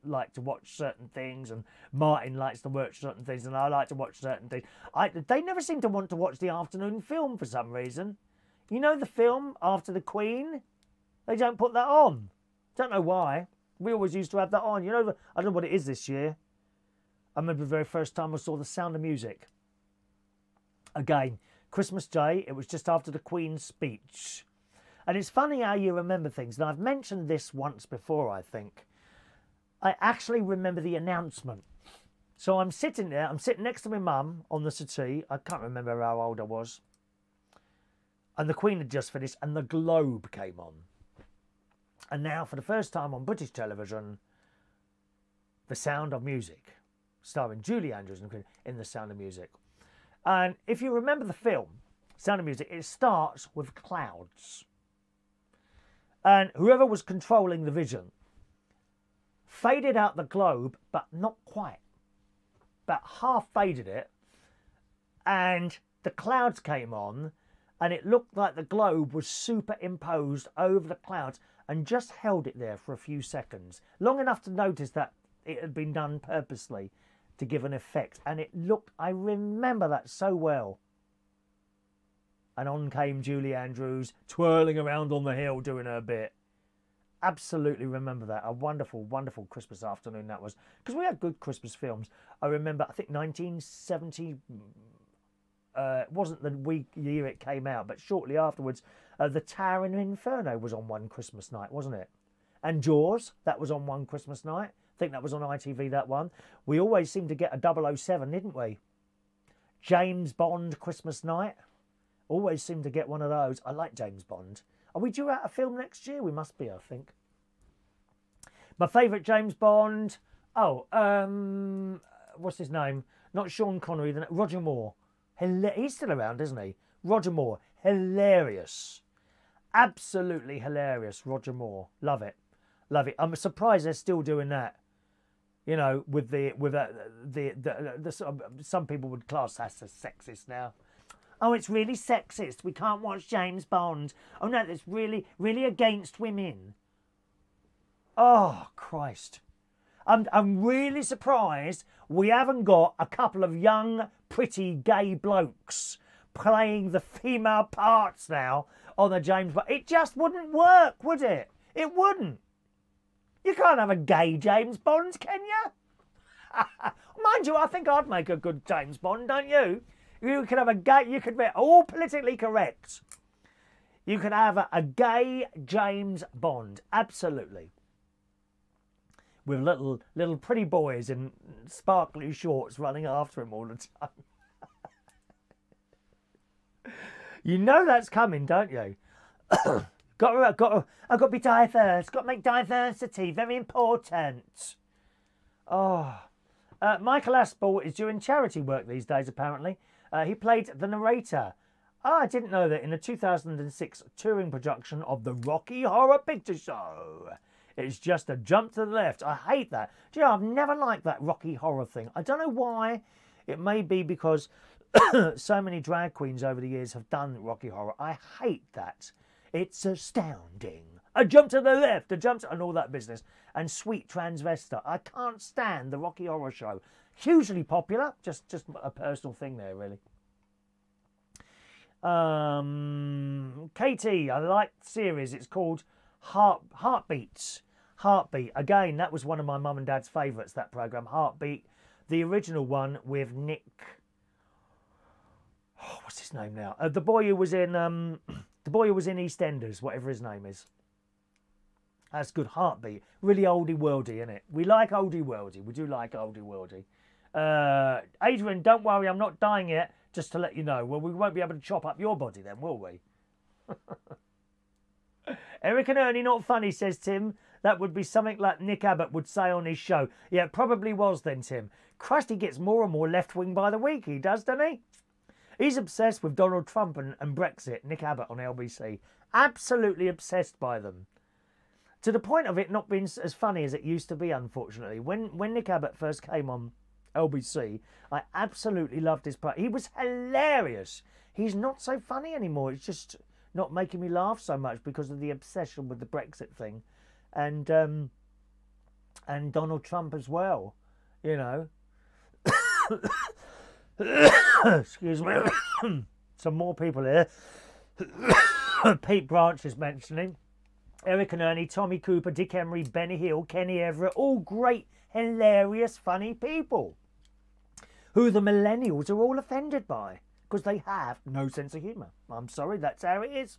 like to watch certain things, and Martin likes to watch certain things, and I like to watch certain things. They never seem to want to watch the afternoon film for some reason. You know the film After the Queen? They don't put that on. Don't know why. We always used to have that on. You know, I don't know what it is this year. I remember the very first time I saw The Sound of Music. Again, Christmas Day, it was just after the Queen's speech. And it's funny how you remember things. And I've mentioned this once before, I think. I actually remember the announcement. So I'm sitting there, I'm sitting next to my mum on the settee. I can't remember how old I was. And the Queen had just finished and the Globe came on. And now, for the first time on British television, The Sound of Music, starring Julie Andrews in The Sound of Music. And if you remember the film, Sound of Music, it starts with clouds. And whoever was controlling the vision faded out the globe, but not quite. About half faded it. And the clouds came on, and it looked like the globe was superimposed over the clouds and just held it there for a few seconds. Long enough to notice that it had been done purposely to give an effect. And it looked, I remember that so well. And on came Julie Andrews, twirling around on the hill doing her bit. Absolutely remember that. A wonderful, wonderful Christmas afternoon that was. Because we had good Christmas films. I remember, I think 1970... it wasn't the year it came out, but shortly afterwards, The Tower in Inferno was on one Christmas night, wasn't it? And Jaws, that was on one Christmas night. I think that was on ITV, that one. We always seemed to get a 007, didn't we? James Bond Christmas night. Always seemed to get one of those. I like James Bond. Are we due out a film next year? We must be, I think. My favourite James Bond. Oh, what's his name? Not Sean Connery, Roger Moore. He's still around, isn't he? Roger Moore. Hilarious. Absolutely hilarious, Roger Moore. Love it. Love it. I'm surprised they're still doing that. You know, some people would class that as sexist now. Oh, it's really sexist. We can't watch James Bond. Oh, no, it's really, really against women. Oh, Christ. I'm really surprised we haven't got a couple of young, pretty gay blokes playing the female parts now on the James Bond. It just wouldn't work, would it? It wouldn't. You can't have a gay James Bond, can you? Mind you, I think I'd make a good James Bond, don't you? You could have a gay, you could be all politically correct. You could have a gay James Bond, absolutely. With little pretty boys in sparkly shorts running after him all the time. You know that's coming, don't you? I've got to be diverse. Got to make diversity very important. Oh, Michael Aspel is doing charity work these days. Apparently, he played the narrator. I didn't know that in the 2006 touring production of the Rocky Horror Picture Show. It's just a jump to the left. I hate that. Do you know, I've never liked that Rocky Horror thing. I don't know why. It may be because so many drag queens over the years have done Rocky Horror. I hate that. It's astounding. A jump to the left, a jump to... and all that business. And Sweet Transvestite. I can't stand the Rocky Horror Show. Hugely popular. Just a personal thing there, really. Katie, I like the series. It's called Heartbeats. Heartbeat. Again, that was one of my mum and dad's favourites, that programme. Heartbeat. The original one with Nick... oh, what's his name now? The boy who was in EastEnders, whatever his name is. That's good. Heartbeat. Really oldie worldy, isn't it? We like oldie worldy. We do like oldie worldy. Adrian, don't worry, I'm not dying yet. Just to let you know. Well, we won't be able to chop up your body then, will we? Eric and Ernie, not funny, says Tim. That would be something like Nick Abbott would say on his show. Yeah, it probably was then, Tim. Christ, he gets more and more left-wing by the week, he does, doesn't he? He's obsessed with Donald Trump and Brexit, Nick Abbott on LBC. Absolutely obsessed by them. To the point of it not being as funny as it used to be, unfortunately. When Nick Abbott first came on LBC, I absolutely loved his part. He was hilarious. He's not so funny anymore. It's just not making me laugh so much because of the obsession with the Brexit thing, and Donald Trump as well. You know. Excuse me. Some more people here. Pete Branch is mentioning. Eric and Ernie, Tommy Cooper, Dick Emery, Benny Hill, Kenny Everett, all great, hilarious, funny people who the millennials are all offended by because they have no sense of humour. I'm sorry, that's how it is.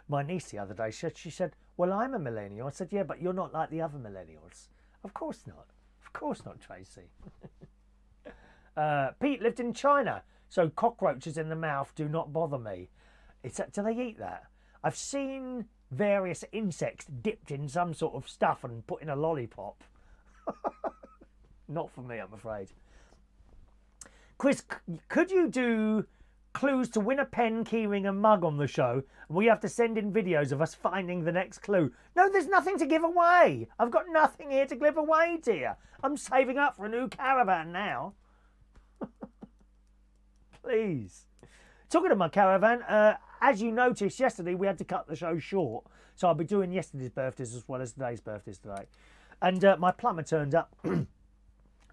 My niece the other day, she said, well, I'm a millennial. I said, yeah, but you're not like the other millennials. Of course not. Of course not, Tracy. Pete lived in China, so cockroaches in the mouth do not bother me. Do they eat that? I've seen various insects dipped in some sort of stuff and put in a lollipop. Not for me, I'm afraid. Chris, could you do clues to win a pen, keyring and mug on the show? We have to send in videos of us finding the next clue. No, there's nothing to give away. I've got nothing here to give away, dear. I'm saving up for a new caravan now. Please. Talking of my caravan, as you noticed yesterday, we had to cut the show short. So I'll be doing yesterday's birthdays as well as today's birthdays today. And my plumber turned up,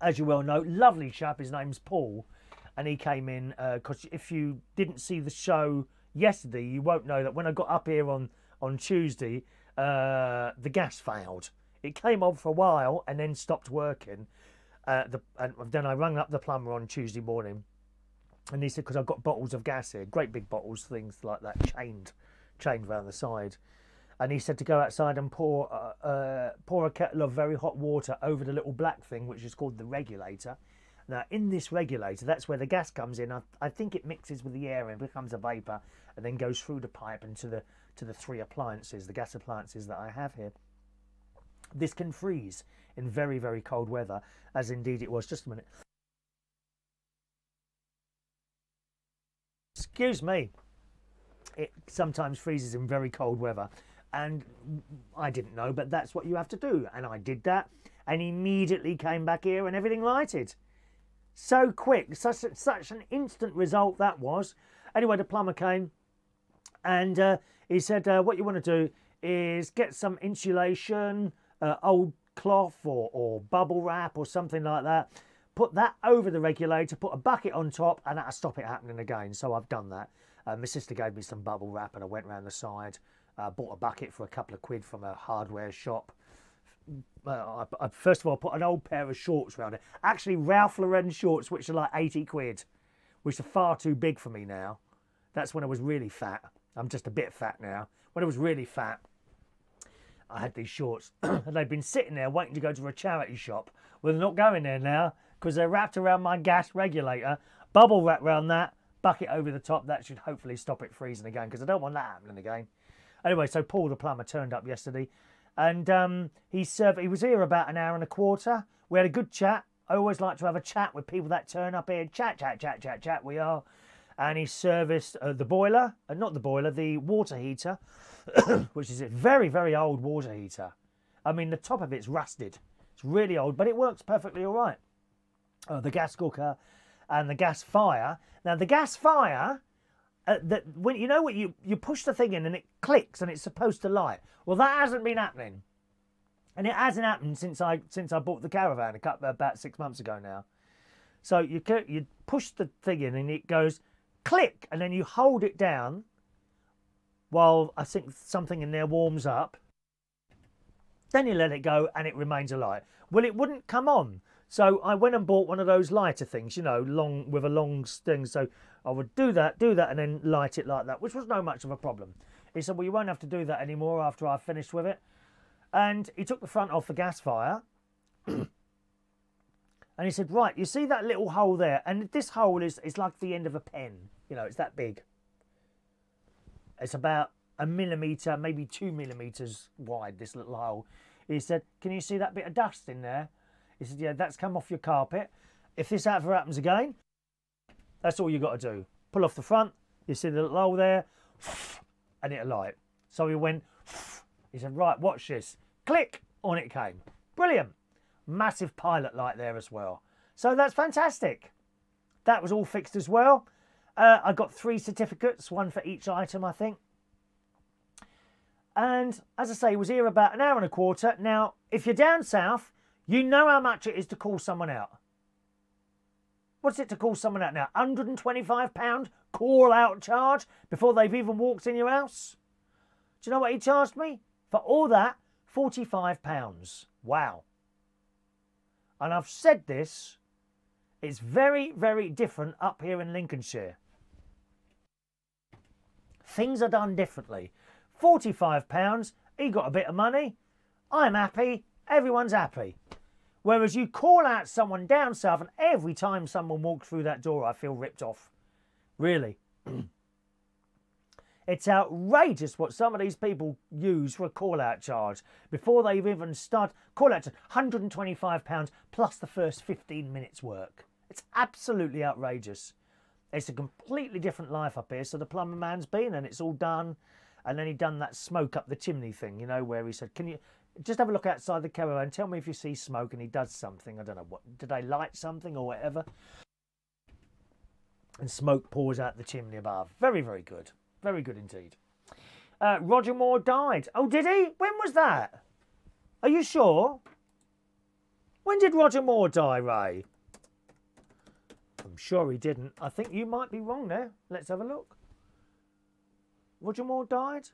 as you well know. Lovely chap, his name's Paul. And he came in, because if you didn't see the show yesterday, you won't know that when I got up here on Tuesday, the gas failed. It came on for a while and then stopped working. And then I rang up the plumber on Tuesday morning. And he said, because I've got bottles of gas here, great big bottles, things like that, chained around the side. And he said to go outside and pour a kettle of very hot water over the little black thing, which is called the regulator. Now, in this regulator, that's where the gas comes in. I think it mixes with the air and becomes a vapour and then goes through the pipe and to the three appliances, the gas appliances that I have here. This can freeze in very, very cold weather, as indeed it was. Just a minute. Excuse me. It sometimes freezes in very cold weather. And I didn't know, but that's what you have to do. And I did that and immediately came back here and everything lighted. So quick, such an instant result that was. Anyway, the plumber came and he said, what you want to do is get some insulation, old cloth or bubble wrap or something like that. Put that over the regulator, put a bucket on top, and that'll stop it happening again. So I've done that. My sister gave me some bubble wrap and I went round the side, bought a bucket for a couple of quid from a hardware shop. I first of all put an old pair of shorts around it. Actually, Ralph Lauren shorts, which are like 80 quid, which are far too big for me now. That's when I was really fat. I'm just a bit fat now. When I was really fat, I had these shorts and they'd been sitting there waiting to go to a charity shop. Well, they're not going there now because they're wrapped around my gas regulator. Bubble wrap around that, bucket over the top. That should hopefully stop it freezing again because I don't want that happening again. Anyway, so Paul the plumber turned up yesterday and he was here about an hour and a quarter. We had a good chat. I always like to have a chat with people that turn up here. Chat, we are. And he serviced the boiler, not the boiler, the water heater, which is a very, very old water heater. I mean, the top of it's rusted. It's really old, but it works perfectly all right. The gas cooker and the gas fire. Now, the gas fire, when you know what you push the thing in and it clicks and it's supposed to light. Well, that hasn't been happening, and it hasn't happened since I bought the caravan about 6 months ago now. So you push the thing in and it goes click, and then you hold it down while I think something in there warms up. Then you let it go and it remains alight. Well, it wouldn't come on. So I went and bought one of those lighter things, you know, with a long thing. So I would do that, and then light it like that, which was no much of a problem. He said, well, you won't have to do that anymore after I've finished with it. And he took the front off the gas fire. And he said, right, you see that little hole there? And this hole is like the end of a pen. You know, it's that big. It's about a millimetre, maybe 2 millimetres wide, this little hole. He said, can you see that bit of dust in there? He said, yeah, that's come off your carpet. If this ever happens again, that's all you got to do. Pull off the front, you see the little hole there, and it'll light. So he went, he said, right, watch this. Click, on it came. Brilliant. Massive pilot light there as well. So that's fantastic. That was all fixed as well. I got 3 certificates, 1 for each item, I think. And as I say, he was here about an hour and a quarter. Now, if you're down south, you know how much it is to call someone out. What's it to call someone out now? £125 call out charge before they've even walked in your house? Do you know what he charged me? For all that, £45. Wow. And I've said this, it's very, very different up here in Lincolnshire. Things are done differently. £45, he got a bit of money. I'm happy, everyone's happy. Whereas you call out someone down south and every time someone walks through that door, I feel ripped off. Really. It's outrageous what some of these people use for a call-out charge before they've even started. Call-out charge, £125 plus the first 15 minutes work. It's absolutely outrageous. It's a completely different life up here. So the plumber man's been and it's all done. And then he done that smoke up the chimney thing, you know, where he said, can you just have a look outside the caravan and tell me if you see smoke, and he does something. I don't know what. Did they light something or whatever? And smoke pours out the chimney above. Very, very good. Very good indeed. Roger Moore died. Oh, did he? When was that? Are you sure? When did Roger Moore die, Ray? I'm sure he didn't. I think you might be wrong there. Let's have a look. Roger Moore died?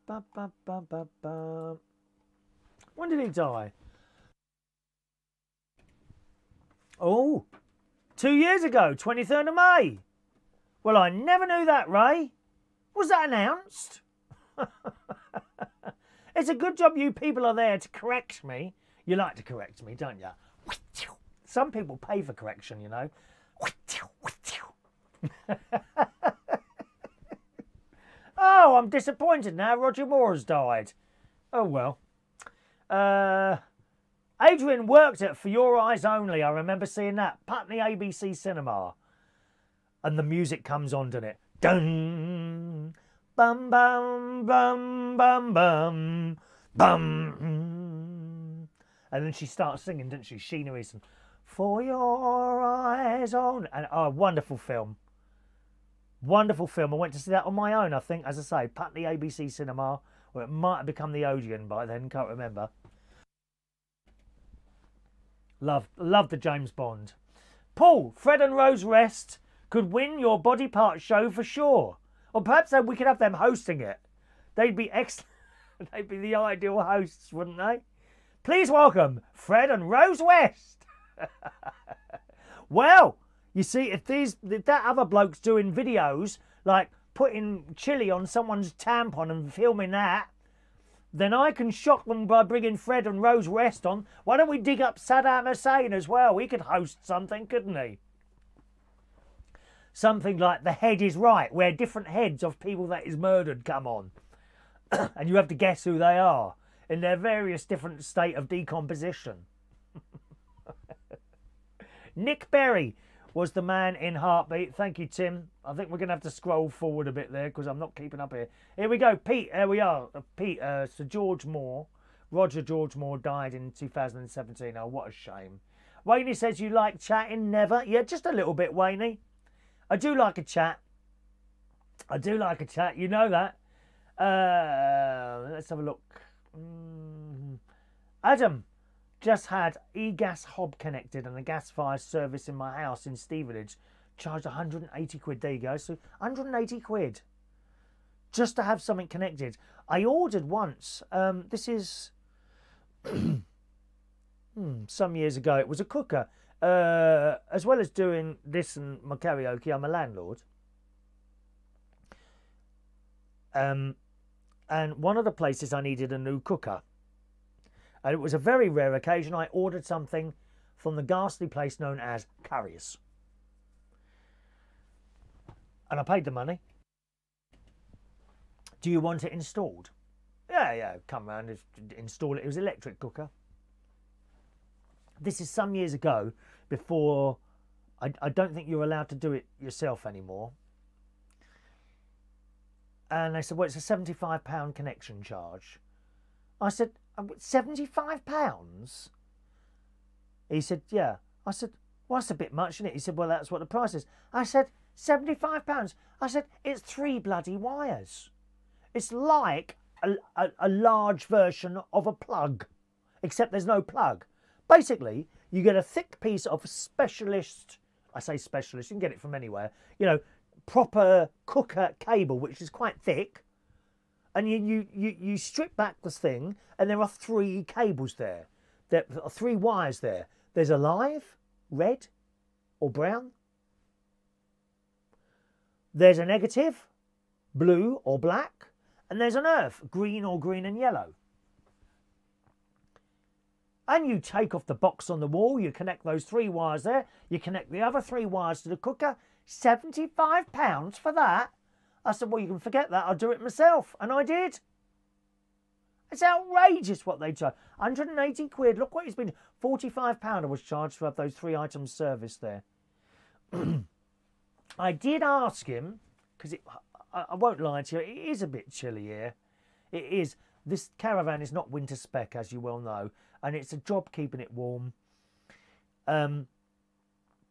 Ba, ba, ba, ba, ba. When did he die? Oh, 2 years ago, 23rd of May. Well, I never knew that, Ray. Was that announced? It's a good job you people are there to correct me. You like to correct me, don't you? Some people pay for correction, you know. Oh, I'm disappointed now. Roger Moore has died. Oh, well. Adrian worked at For Your Eyes Only. I remember seeing that. Putney ABC Cinema. And the music comes on, doesn't it? Dun, bum, bum, bum, bum, bum, bum. And then she starts singing, didn't she? Sheena Easton. For Your Eyes Only. And, oh, wonderful film. Wonderful film. I went to see that on my own, I think. As I say, Putney ABC Cinema. Or it might have become the Odeon by then. Can't remember. Love the James Bond. Paul, Fred and Rose Rest could win your body part show for sure. Or perhaps we could have them hosting it. They'd be excellent. They'd be the ideal hosts, wouldn't they? Please welcome Fred and Rose West. Well, you see, if that other bloke's doing videos like putting chili on someone's tampon and filming that, then I can shock them by bringing Fred and Rose West on. Why don't we dig up Saddam Hussein as well? He could host something, couldn't he? Something like The Head is Right, where different heads of people that is murdered come on. And you have to guess who they are in their various different state of decomposition. Nick Berry was the man in Heartbeat. Thank you, Tim. I think we're going to have to scroll forward a bit there because I'm not keeping up here. Here we go. Pete, there we are. Pete, Sir George Moore. Roger George Moore died in 2017. Oh, what a shame. Wayne says you like chatting. Never. Yeah, just a little bit, Wayne. I do like a chat. I do like a chat. You know that. Let's have a look. Adam. Just had e-gas hob connected and a gas fire service in my house in Stevenage. Charged 180 quid. There you go. So 180 quid. Just to have something connected. I ordered once. This is some years ago. It was a cooker. As well as doing this and my karaoke, I'm a landlord. And one of the places I needed a new cooker. And it was a very rare occasion. I ordered something from the ghastly place known as Curry's. And I paid the money. Do you want it installed? Yeah, come round and install it. It was an electric cooker. This is some years ago, before, I don't think you're allowed to do it yourself anymore. And they said, well, it's a £75 connection charge. I said, £75? He said, yeah. I said, well, that's a bit much, isn't it? He said, well, that's what the price is. I said, £75? I said, it's 3 bloody wires. It's like a large version of a plug, except there's no plug. Basically, you get a thick piece of specialist, I say specialist, you can get it from anywhere, you know, proper cooker cable, which is quite thick, and you strip back this thing, and there are 3 cables there. There are 3 wires there. There's a live, red or brown. There's a negative, blue or black. And there's an earth, green or green and yellow. And you take off the box on the wall, you connect those 3 wires there, you connect the other 3 wires to the cooker. £75 for that? I said, well, you can forget that, I'll do it myself. And I did. It's outrageous what they charge. 180 quid, look what it's been. £45 I was charged to have those 3 items serviced there. I did ask him, because I won't lie to you, it is a bit chilly here. It is. This caravan is not winter spec, as you well know, and it's a job keeping it warm. And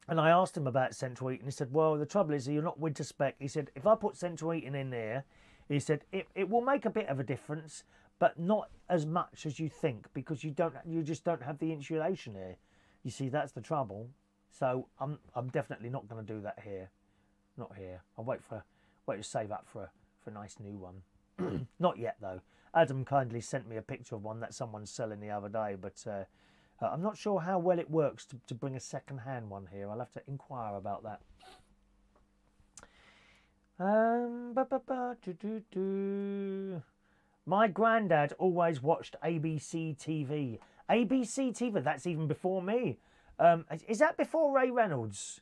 I asked him about central heating. He said, well, the trouble is you're not winter spec. He said, if I put central heating in there, he said, it will make a bit of a difference, but not as much as you think, because you just don't have the insulation here. You see, that's the trouble. So I'm definitely not going to do that here. Not here. I'll wait to save up for a nice new one. Not yet though. Adam kindly sent me a picture of one that someone's selling the other day, but I'm not sure how well it works to bring a second-hand one here. I'll have to inquire about that. My granddad always watched ABC TV. ABC TV, that's even before me. Is that before Ray Reynolds?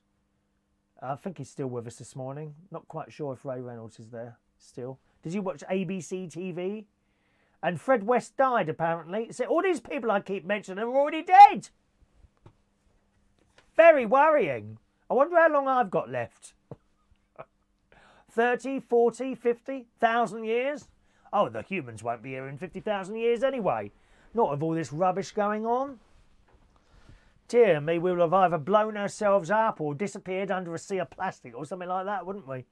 I think he's still with us this morning. Not quite sure if Ray Reynolds is there still. Did you watch ABC TV? And Fred West died, apparently. So all these people I keep mentioning are already dead. Very worrying. I wonder how long I've got left. 30, 40, 50,000 years? Oh, the humans won't be here in 50,000 years anyway. Not with all this rubbish going on. Dear me, we will have either blown ourselves up or disappeared under a sea of plastic or something like that, wouldn't we?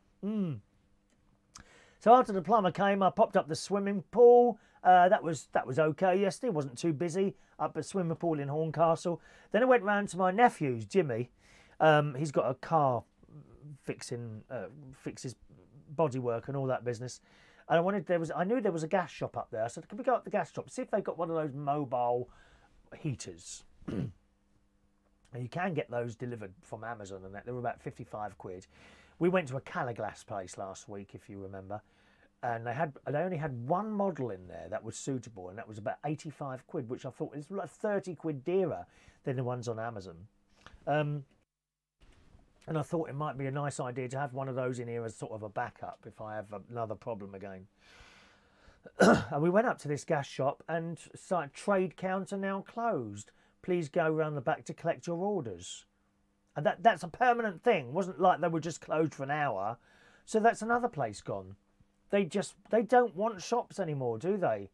So after the plumber came, I popped up the swimming pool. That was okay yesterday. It wasn't too busy up at swimming pool in Horncastle. Then I went round to my nephew's, Jimmy. He's got a car fixes bodywork and all that business. And I knew there was a gas shop up there. I said, can we go up the gas shop, see if they've got one of those mobile heaters? And you can get those delivered from Amazon and that. They were about 55 quid. We went to a Calaglass place last week, if you remember, and they only had one model in there that was suitable, and that was about 85 quid, which I thought was like 30 quid dearer than the ones on Amazon. And I thought it might be a nice idea to have one of those in here as sort of a backup if I have another problem again. And we went up to this gas shop and saw trade counter now closed. Please go round the back to collect your orders. And that's a permanent thing. It wasn't like they were just closed for an hour. So that's another place gone. They don't want shops anymore, do they?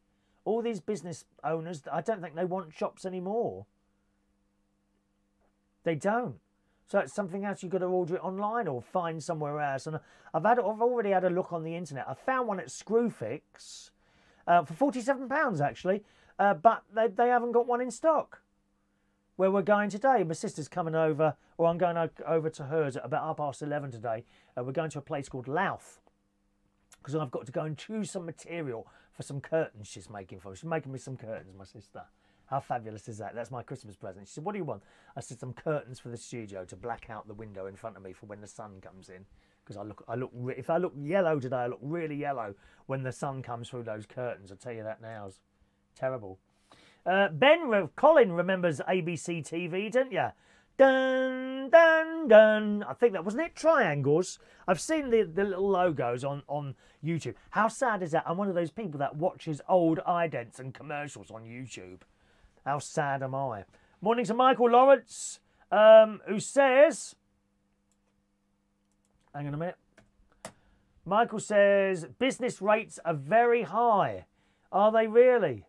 All these business owners, I don't think they want shops anymore. They don't. So it's something else, you've got to order it online or find somewhere else. And I've already had a look on the internet. I found one at Screwfix for £47 actually, but they haven't got one in stock. Where we're going today, my sister's coming over, or I'm going over to hers at about 11:30 today. We're going to a place called Louth, because I've got to go and choose some material for some curtains she's making for me. She's making me some curtains, my sister. How fabulous is that? That's my Christmas present. She said, what do you want? I said, some curtains for the studio to black out the window in front of me for when the sun comes in. Because if I look yellow today, I look really yellow when the sun comes through those curtains. I'll tell you that now. It's terrible. Colin remembers ABC TV, didn't you? Dun, dun, dun. I think that wasn't it. Triangles. I've seen the little logos on YouTube. How sad is that? I'm one of those people that watches old idents and commercials on YouTube. How sad am I? Morning to Michael Lawrence, who says, hang on a minute. Michael says, business rates are very high. Are they really?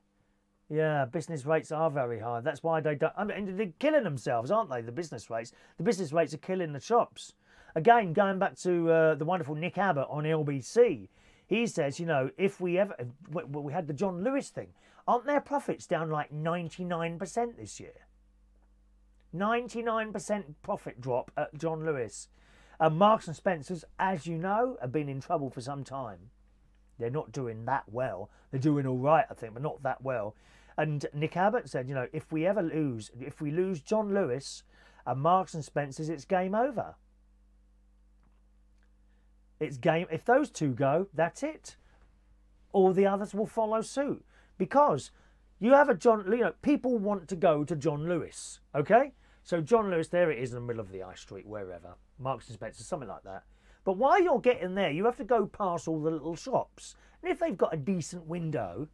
Yeah, business rates are very high. That's why they don't... I mean, they're killing themselves, aren't they, the business rates? The business rates are killing the shops. Again, going back to the wonderful Nick Abbott on LBC, he says, you know, if we ever... we had the John Lewis thing. Aren't their profits down like 99% this year? 99% profit drop at John Lewis. Marks and Spencer's, as you know, have been in trouble for some time. They're not doing that well. They're doing all right, I think, but not that well. And Nick Abbott said, you know, if we lose John Lewis and Marks and Spencer's, it's game over. It's game. If those two go, that's it. All the others will follow suit, because you have a John. You know, people want to go to John Lewis. Okay, so John Lewis, there it is in the middle of the high street, wherever. Marks and Spencer's, something like that. But while you're getting there, you have to go past all the little shops. And if they've got a decent window,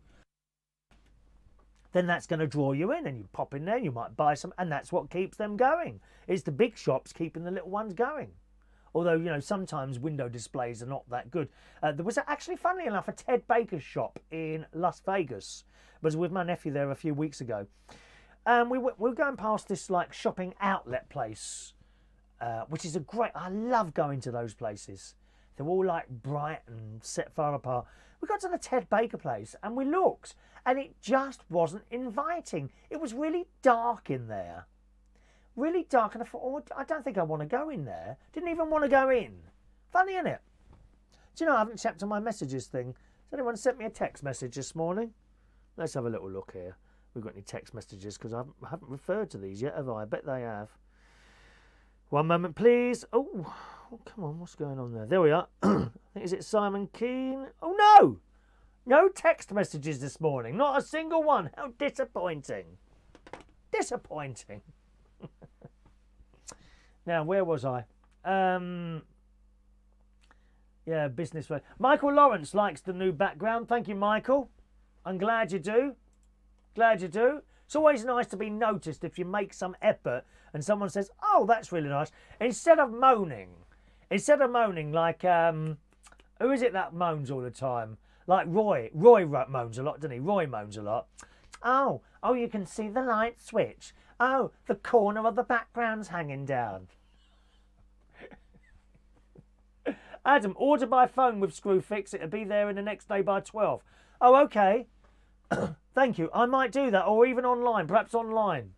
then that's going to draw you in, and you pop in there, you might buy some, and that's what keeps them going. It's the big shops keeping the little ones going. Although, you know, sometimes window displays are not that good. There was actually, funnily enough, a Ted Baker's shop in Las Vegas. I was with my nephew there a few weeks ago. And we were going past this, like, shopping outlet place, which is a great... I love going to those places. They're all, like, bright and set far apart. We got to the Ted Baker place, and we looked, and it just wasn't inviting. It was really dark in there. Really dark, and I thought, oh, I don't think I want to go in there. Didn't even want to go in. Funny, isn't it? Do you know, I haven't checked on my messages thing. Has anyone sent me a text message this morning? Let's have a little look here. We've got any text messages, because I haven't referred to these yet, have I? I bet they have. One moment, please. Oh, come on, what's going on there? There we are. I think, is it Simon Keane? Oh, no! No text messages this morning. Not a single one. How disappointing. Disappointing. Now, where was I? Yeah, business. Michael Lawrence likes the new background. Thank you, Michael. I'm glad you do. Glad you do. It's always nice to be noticed if you make some effort and someone says, oh, that's really nice. Instead of moaning like, who is it that moans all the time? Like Roy. Roy moans a lot, doesn't he? Roy moans a lot. Oh, you can see the light switch. Oh, the corner of the background's hanging down. Adam, order by phone with Screwfix. It'll be there in the next day by 12. Oh, okay. Thank you. I might do that, or even online, perhaps online.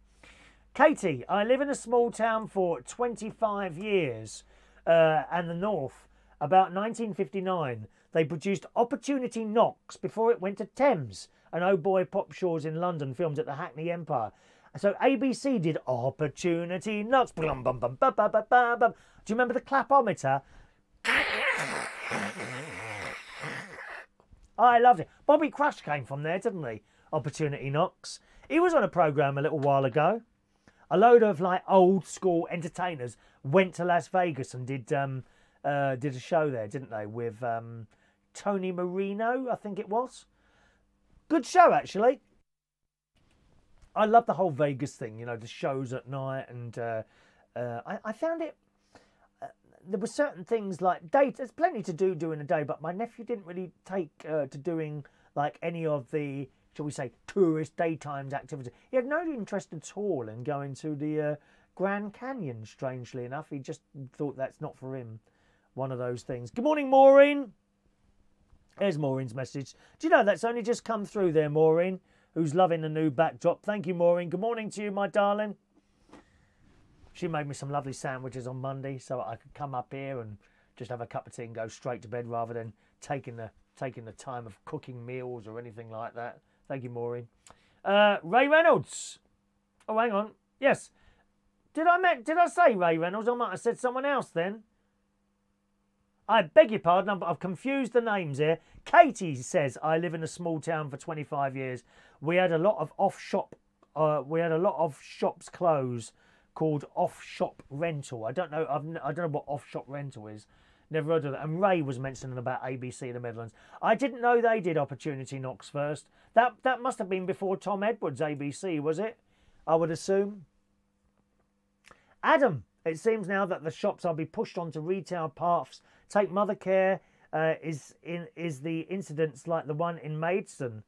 Katie, I live in a small town for 25 years and the north. About 1959, they produced Opportunity Knocks before it went to Thames. And Oh Boy Pop Shores in London filmed at the Hackney Empire. So ABC did Opportunity Knocks. Do you remember the clapometer? I loved it. Bobby Crush came from there, didn't he? Opportunity Knocks. He was on a programme a little while ago. A load of like old school entertainers went to Las Vegas and did a show there, didn't they? With Tony Marino, I think it was. Good show, actually. I love the whole Vegas thing, you know, the shows at night, and I found it. There were certain things like day. There's plenty to do during the day, but my nephew didn't really take to doing like any of the, shall we say, tourist daytime activities. He had no interest at all in going to the Grand Canyon. Strangely enough, he just thought that's not for him. One of those things. Good morning, Maureen. There's Maureen's message. Do you know that's only just come through there, Maureen, who's loving the new backdrop. Thank you, Maureen. Good morning to you, my darling. She made me some lovely sandwiches on Monday so I could come up here and just have a cup of tea and go straight to bed rather than taking the time of cooking meals or anything like that. Thank you, Maureen. Ray Reynolds. Oh, hang on. Yes. Did I say Ray Reynolds? I might have said someone else then. I beg your pardon, I've confused the names here. Katie says, I live in a small town for 25 years. We had a lot of shops close called Off Shop Rental. I don't know. I don't know what Off Shop Rental is. Never heard of that. And Ray was mentioning about ABC in the Midlands. I didn't know they did Opportunity Knocks first. That must have been before Tom Edwards' ABC, was it? I would assume. Adam, it seems now that the shops will be pushed onto retail paths. Take mother care. Is the incidents like the one in Maidstone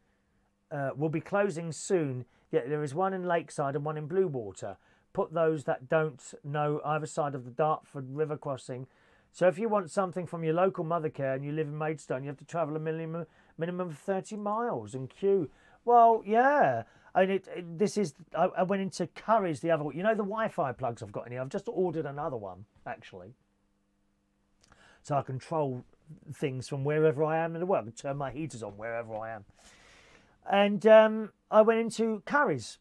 will be closing soon. Yet there is one in Lakeside and one in Bluewater. Put those that don't know either side of the Dartford River crossing. So if you want something from your local mother care and you live in Maidstone, you have to travel a minimum of 30 miles and queue. Well, yeah. And I went into Curry's the other week. You know the Wi-Fi plugs I've got in here? I've just ordered another one, actually. So I control things from wherever I am in the world. I can turn my heaters on wherever I am. And I went into Curry's.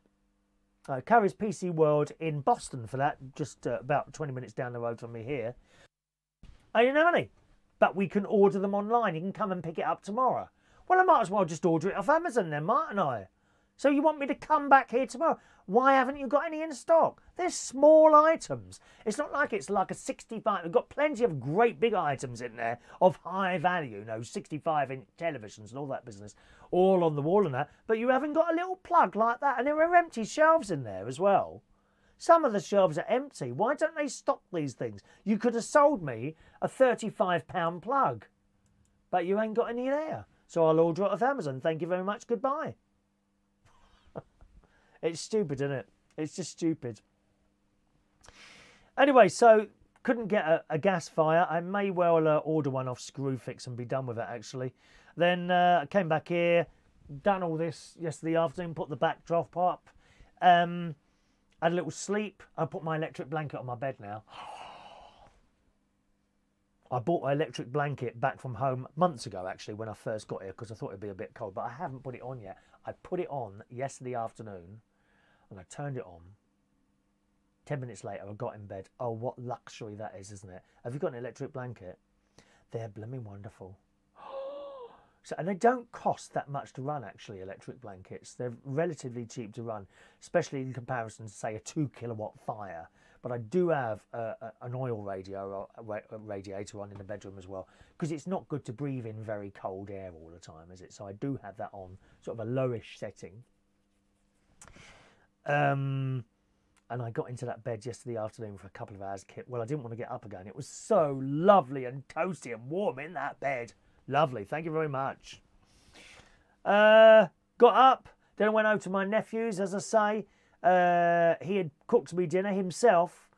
Curry's PC World in Boston for that, just about 20 minutes down the road from me here. I didn't have any, but we can order them online. You can come and pick it up tomorrow. Well, I might as well just order it off Amazon then, mightn't I? So you want me to come back here tomorrow? Why haven't you got any in stock? They're small items. It's not like it's like a 65. We've got plenty of great big items in there of high value, you know, 65-inch televisions and all that business, all on the wall and that. But you haven't got a little plug like that. And there are empty shelves in there as well. Some of the shelves are empty. Why don't they stock these things? You could have sold me a £35 plug, but you ain't got any there. So I'll order it off Amazon. Thank you very much. Goodbye. It's stupid, isn't it? It's just stupid. Anyway, so couldn't get a gas fire. I may well order one off Screwfix and be done with it, actually. Then I came back here, done all this yesterday afternoon, put the backdrop up. Had a little sleep. I put my electric blanket on my bed now. I bought my electric blanket back from home months ago, actually, when I first got here, because I thought it'd be a bit cold, but I haven't put it on yet. I put it on yesterday afternoon, and I turned it on. 10 minutes later, I got in bed. Oh, what luxury that is, isn't it? Have you got an electric blanket? They're blooming wonderful. So, and they don't cost that much to run, actually, electric blankets. They're relatively cheap to run, especially in comparison to, say, a 2-kilowatt fire. But I do have an oil radiator on in the bedroom as well, because it's not good to breathe in very cold air all the time, is it? So I do have that on sort of a lowish setting. And I got into that bed yesterday afternoon for a couple of hours. Well, I didn't want to get up again. It was so lovely and toasty and warm in that bed. Lovely. Thank you very much. Got up. Then I went over to my nephew's, as I say. He had cooked me dinner himself,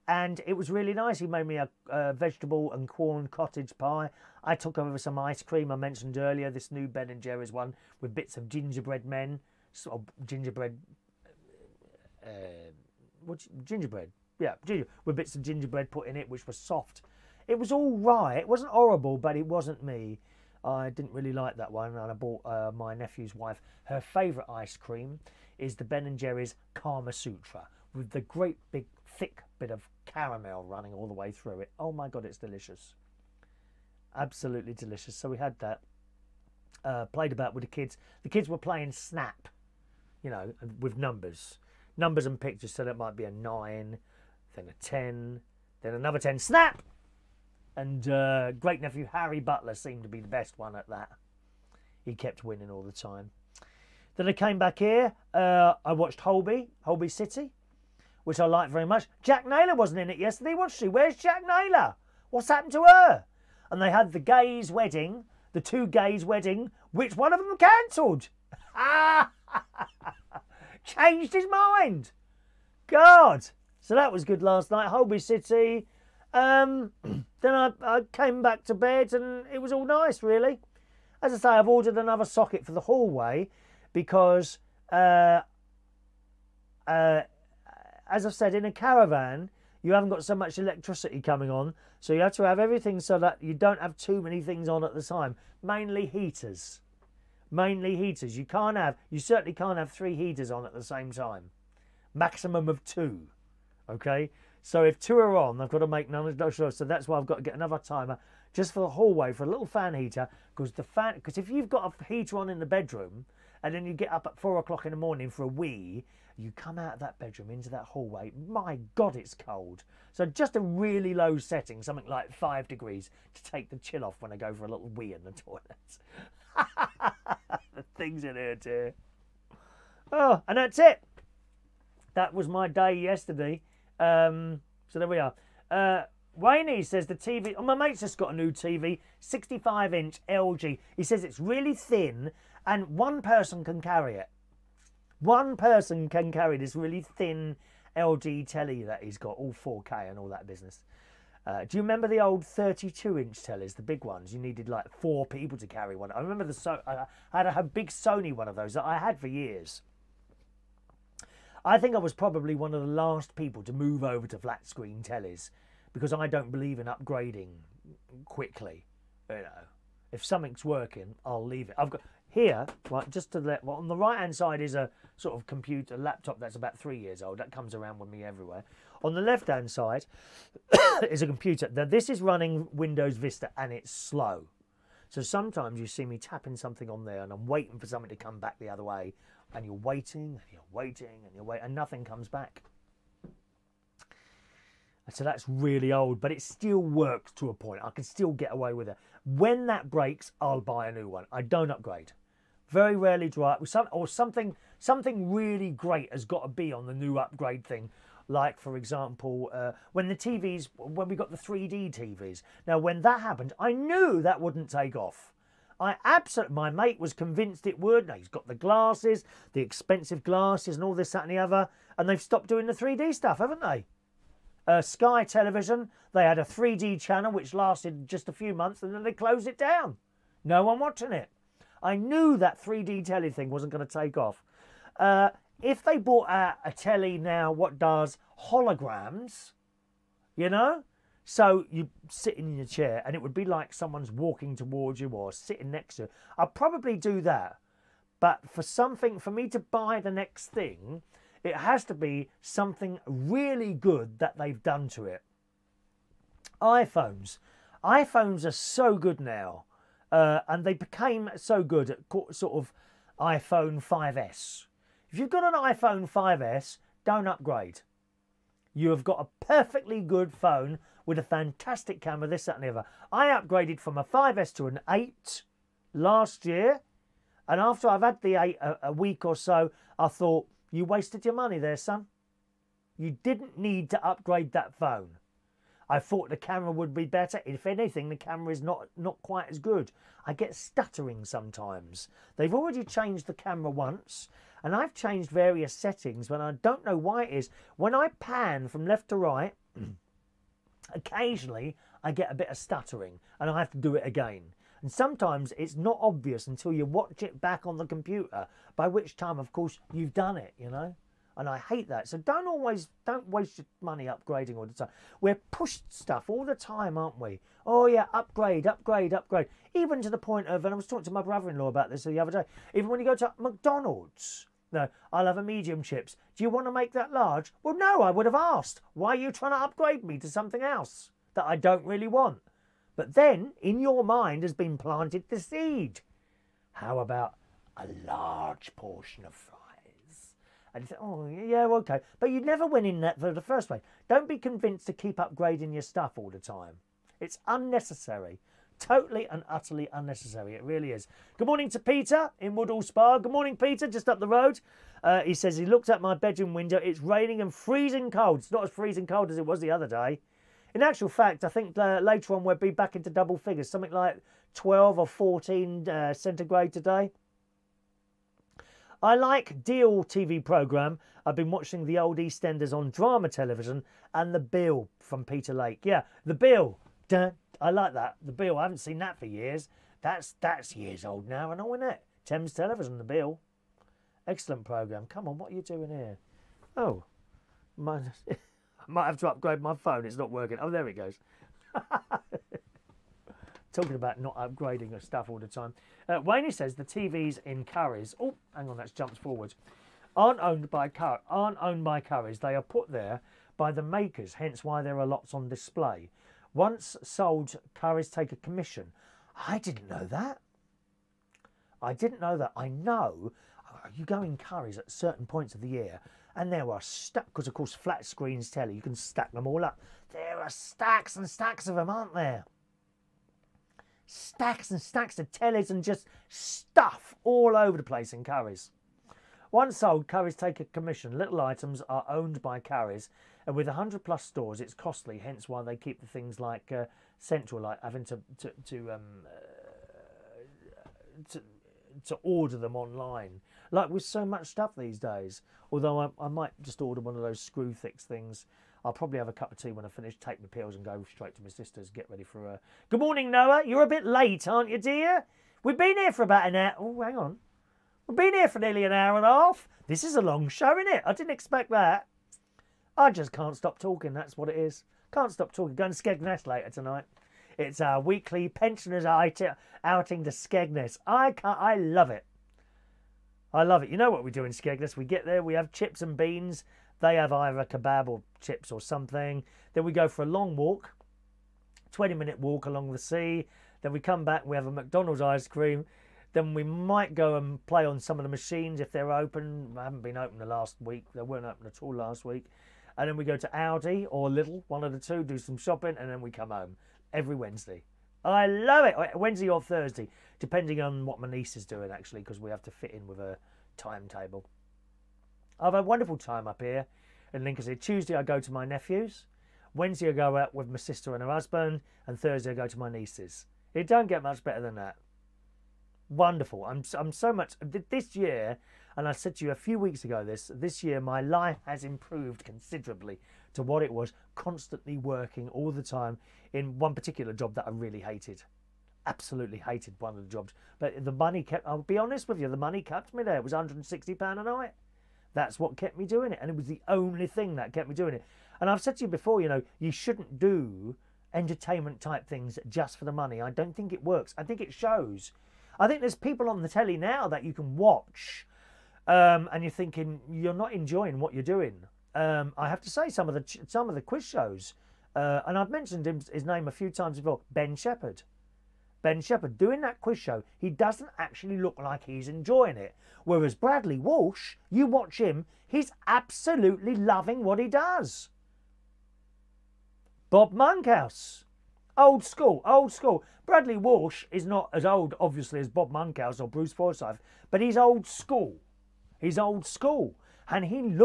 and it was really nice. He made me a vegetable and corn cottage pie. I took over some ice cream I mentioned earlier, this new Ben & Jerry's one with bits of gingerbread men, sort of gingerbread, gingerbread? Yeah, with bits of gingerbread put in it, which was soft. It was all right. It wasn't horrible, but it wasn't me. I didn't really like that one, and I bought my nephew's wife. Her favourite ice cream is the Ben & Jerry's Kama Sutra, with the great big thick bit of caramel running all the way through it. Oh my God, it's delicious. Absolutely delicious. So we had that. Played about with the kids. The kids were playing Snap, you know, with numbers and pictures. So that might be a 9, then a 10, then another 10. Snap! And great nephew Harry Butler seemed to be the best one at that. He kept winning all the time. Then I came back here. I watched Holby City, which I liked very much. Jack Naylor wasn't in it yesterday, was she? Where's Jack Naylor? What's happened to her? And they had the gays' wedding, the 2 gays' wedding, which one of them cancelled. Changed his mind. God. So that was good last night. Holby City. Then I came back to bed and it was all nice, really. As I say, I've ordered another socket for the hallway because, as I've said, in a caravan, you haven't got so much electricity coming on, so you have to have everything so that you don't have too many things on at the time. Mainly heaters. Mainly heaters. You certainly can't have 3 heaters on at the same time. Maximum of 2. Okay? So if 2 are on, I've got to make none of those. So that's why I've got to get another timer just for the hallway for a little fan heater, because if you've got a heater on in the bedroom and then you get up at 4 o'clock in the morning for a wee. You come out of that bedroom into that hallway. My God, it's cold. So just a really low setting, something like 5 degrees, to take the chill off when I go for a little wee in the toilet. The things in here, dear. Oh, and that's it. That was my day yesterday. So there we are. Wayne says the TV... Oh, my mate's just got a new TV, 65-inch LG. He says it's really thin and one person can carry it. One person can carry this really thin LG telly that he's got, all 4K and all that business. Do you remember the old 32-inch tellies, the big ones? You needed like 4 people to carry one. I remember I had a big Sony one of those that I had for years. I think I was probably one of the last people to move over to flat screen tellies because I don't believe in upgrading quickly. You know, if something's working, I'll leave it. I've got here, right, just to let. Well, on the right-hand side is a sort of computer laptop that's about 3 years old. That comes around with me everywhere. On the left-hand side is a computer. Now, this is running Windows Vista and it's slow. So sometimes you see me tapping something on there and I'm waiting for something to come back the other way. And you're waiting and you're waiting and you're waiting and nothing comes back. So that's really old, but it still works to a point. I can still get away with it. When that breaks, I'll buy a new one. I don't upgrade. Very rarely do I. Something really great has got to be on the new upgrade thing. Like, for example, when we got the 3D TVs. Now, when that happened, I knew that wouldn't take off. My mate was convinced it would. Now, he's got the glasses, the expensive glasses and all this, that and the other. And they've stopped doing the 3D stuff, haven't they? Sky Television, they had a 3D channel which lasted just a few months and then they closed it down. No one watching it. I knew that 3D telly thing wasn't going to take off. If they bought out a telly now, what does holograms, you know? So you sitting in your chair and it would be like someone's walking towards you or sitting next to you. I'll probably do that. But for me to buy the next thing, it has to be something really good that they've done to it. iPhones. iPhones are so good now. And they became so good at sort of iPhone 5S. If you've got an iPhone 5S, don't upgrade. You have got a perfectly good phone with a fantastic camera, this, that and the other. I upgraded from a 5S to an 8 last year. And after I've had the 8 a week or so, I thought, you wasted your money there, son. You didn't need to upgrade that phone. I thought the camera would be better. If anything, the camera is not quite as good. I get stuttering sometimes. They've already changed the camera once, and I've changed various settings, but I don't know why it is. When I pan from left to right, occasionally I get a bit of stuttering, and I have to do it again. And sometimes it's not obvious until you watch it back on the computer, by which time, of course, you've done it, you know. And I hate that. So don't waste your money upgrading all the time. We're pushed stuff all the time, aren't we? Oh yeah, upgrade, upgrade, upgrade. Even to the point of, and I was talking to my brother-in-law about this the other day, even when you go to McDonald's, no, I'll have a medium chips. Do you want to make that large? Well, no, I would have asked. Why are you trying to upgrade me to something else that I don't really want? But then, in your mind has been planted the seed. How about a large portion of fries? And you think, oh, yeah, okay. But you never went in that for the first place. Don't be convinced to keep upgrading your stuff all the time. It's unnecessary. Totally and utterly unnecessary. It really is. Good morning to Peter in Woodall Spa. Good morning, Peter, just up the road. He says he looked at my bedroom window. It's raining and freezing cold. It's not as freezing cold as it was the other day. In actual fact, I think later on we'll be back into double figures, something like 12 or 14 centigrade today. I like Deal TV programme. I've been watching the old EastEnders on drama television and The Bill from Peter Lake. Yeah, The Bill. Duh, I like that. The Bill. I haven't seen that for years. That's years old now, and all in it. Thames Television, The Bill. Excellent programme. Come on, what are you doing here? Oh, I might have to upgrade my phone. It's not working. Oh, there it goes. Talking about not upgrading of stuff all the time. Wayne says the TVs in Currys. Oh, hang on, that's jumped forward. Aren't owned by Currys. They are put there by the makers. Hence why there are lots on display. Once sold, Currys take a commission. I didn't know that. I didn't know that. I know you go in Currys at certain points of the year and there are stuck, because of course flat screens telly, you can stack them all up. There are stacks and stacks of them, aren't there? Stacks and stacks of tellies and just stuff all over the place in Currys. Once sold, Currys take a commission. Little items are owned by Currys, and with 100+ stores, it's costly. Hence why they keep the things like Central, like having to order them online. Like with so much stuff these days. Although I might just order one of those screw fix things. I'll probably have a cup of tea when I finish, take my pills and go straight to my sister's, get ready for her. Good morning, Noah. You're a bit late, aren't you, dear? We've been here for about an hour. Oh, hang on. We've been here for nearly an hour and a half. This is a long show, isn't it? I didn't expect that. I just can't stop talking. That's what it is. Can't stop talking. Going to Skegness later tonight. It's our weekly pensioners outing to Skegness. I love it. I love it. You know what we do in Skegness? We get there, we have chips and beans. They have either a kebab or chips or something. Then we go for a long walk, 20-minute walk along the sea. Then we come back, we have a McDonald's ice cream. Then we might go and play on some of the machines if they're open. They haven't been open the last week. They weren't open at all last week. And then we go to Aldi or Lidl, one of the two, do some shopping, and then we come home every Wednesday. I love it. Wednesday or Thursday, depending on what my niece is doing, actually, because we have to fit in with a timetable. I've had a wonderful time up here in Lincolnshire. Tuesday I go to my nephews. Wednesday I go out with my sister and her husband. And Thursday I go to my nieces. It don't get much better than that. Wonderful. I'm so much... This year, and I said to you a few weeks ago this year my life has improved considerably to what it was, constantly working all the time in one particular job that I really hated. Absolutely hated one of the jobs. But the money kept... I'll be honest with you, the money kept me there. It was £160 a night. That's what kept me doing it. And it was the only thing that kept me doing it. And I've said to you before, you know, you shouldn't do entertainment type things just for the money. I don't think it works. I think it shows. I think there's people on the telly now that you can watch and you're thinking you're not enjoying what you're doing. I have to say some of the quiz shows, and I've mentioned his name a few times before, Ben Shepherd. Ben Shepherd, doing that quiz show, he doesn't actually look like he's enjoying it. Whereas Bradley Walsh, you watch him, he's absolutely loving what he does. Bob Monkhouse, old school, old school. Bradley Walsh is not as old, obviously, as Bob Monkhouse or Bruce Forsyth, but he's old school. He's old school. And he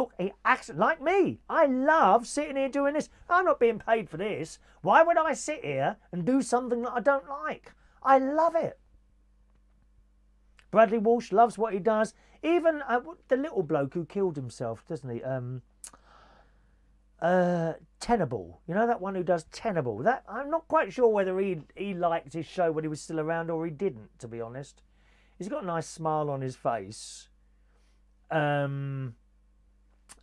acts like me. I love sitting here doing this. I'm not being paid for this. Why would I sit here and do something that I don't like? I love it. Bradley Walsh loves what he does. Even the little bloke who killed himself, doesn't he? Tenable. You know that one who does Tenable? That I'm not quite sure whether he liked his show when he was still around or he didn't, to be honest. He's got a nice smile on his face.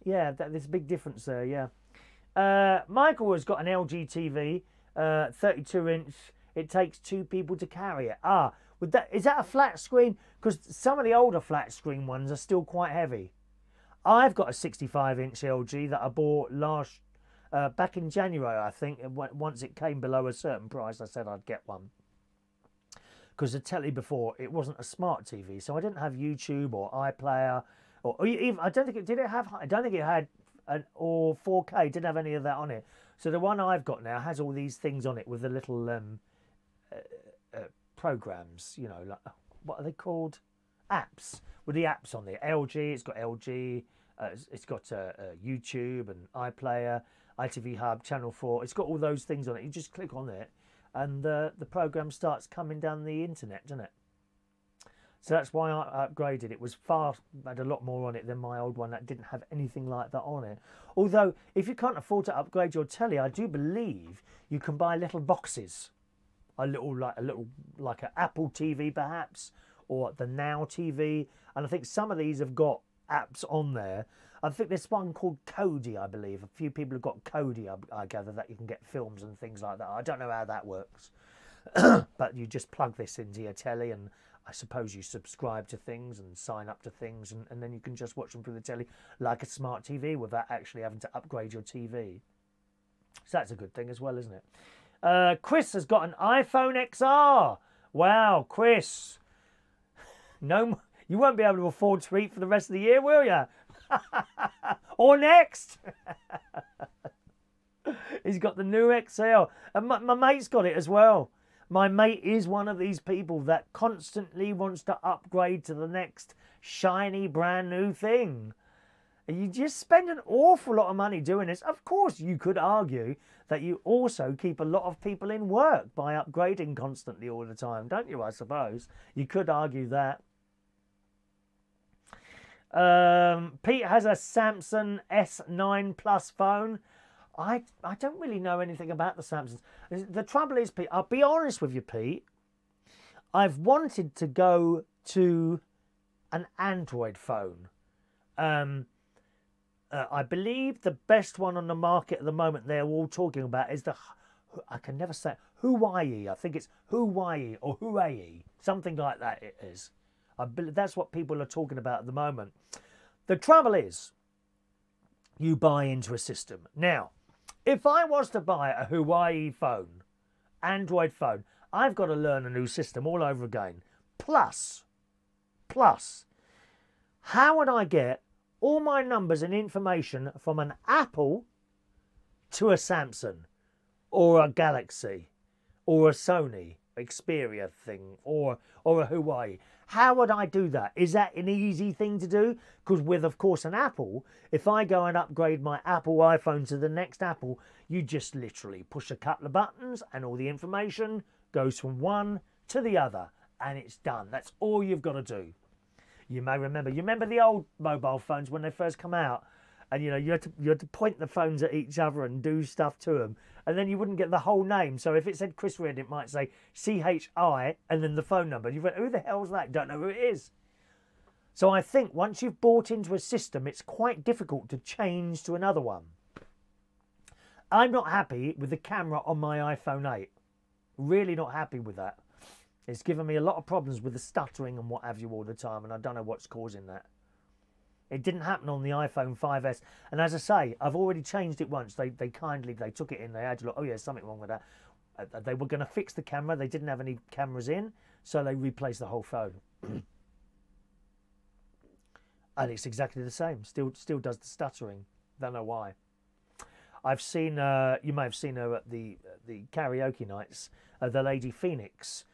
Yeah, there's a big difference there, yeah. Michael has got an LG TV, 32-inch. It takes 2 people to carry it. Is that a flat screen? Because some of the older flat screen ones are still quite heavy. I've got a 65-inch LG that I bought back in January, I think. Once it came below a certain price, I said I'd get one. Because the telly before, it wasn't a smart TV, so I didn't have YouTube or iPlayer. Or even, I don't think it had or 4K. Didn't have any of that on it. So the one I've got now has all these things on it with the little programs. You know, like what are they called? Apps, with the apps on there. LG. It's got LG. It's got YouTube and iPlayer, ITV Hub, Channel 4. It's got all those things on it. You just click on it, and the program starts coming down the internet, doesn't it? So that's why I upgraded. It was had a lot more on it than my old one that didn't have anything like that on it. Although, if you can't afford to upgrade your telly, I do believe you can buy little boxes, like an Apple TV perhaps, or the Now TV. And I think some of these have got apps on there. I think there's one called Kodi, I believe. A few people have got Kodi, I gather, that you can get films and things like that. I don't know how that works. But you just plug this into your telly, and I suppose you subscribe to things and sign up to things, and then you can just watch them through the telly like a smart TV without actually having to upgrade your TV. So that's a good thing as well, isn't it? Chris has got an iPhone XR. Wow, Chris. No, you won't be able to afford to eat for the rest of the year, will you? Or next. He's got the new XL. And my mate's got it as well. My mate is one of these people that constantly wants to upgrade to the next shiny brand new thing. You just spend an awful lot of money doing this. Of course, you could argue that you also keep a lot of people in work by upgrading constantly all the time, don't you, I suppose? You could argue that. Pete has a Samsung S9 Plus phone. I don't really know anything about the Samsungs. The trouble is, Pete, I'll be honest with you, Pete. I've wanted to go to an Android phone. I believe the best one on the market at the moment they're all talking about is the, I can never say, Hawaii. I think it's Hawaii or Huawei, something like that it is. I believe that's what people are talking about at the moment. The trouble is, you buy into a system. Now, if I was to buy a Hawaii phone, Android phone, I've got to learn a new system all over again. Plus, how would I get all my numbers and information from an Apple to a Samsung or a Galaxy or a Sony Xperia thing or a Huawei? How would I do that? Is that an easy thing to do? Because with, of course, an Apple, if I go and upgrade my Apple iPhone to the next Apple, you just literally push a couple of buttons and all the information goes from one to the other and it's done. That's all you've got to do. You may remember. You remember the old mobile phones when they first come out, and you had to point the phones at each other and do stuff to them, and then you wouldn't get the whole name. So if it said Chris Reid, it might say CHI and then the phone number. You went, who the hell's that? Don't know who it is. So I think once you've bought into a system, it's quite difficult to change to another one. I'm not happy with the camera on my iPhone 8. Really not happy with that. It's given me a lot of problems with the stuttering and what have you all the time, and I don't know what's causing that. It didn't happen on the iPhone 5S, and as I say, I've already changed it once. They kindly took it in. They had to look. Oh yeah, there's something wrong with that. They were going to fix the camera. They didn't have any cameras in, so they replaced the whole phone. And it's exactly the same. Still does the stuttering. Don't know why. I've seen. You may have seen her at the karaoke nights. The lady Phoenix.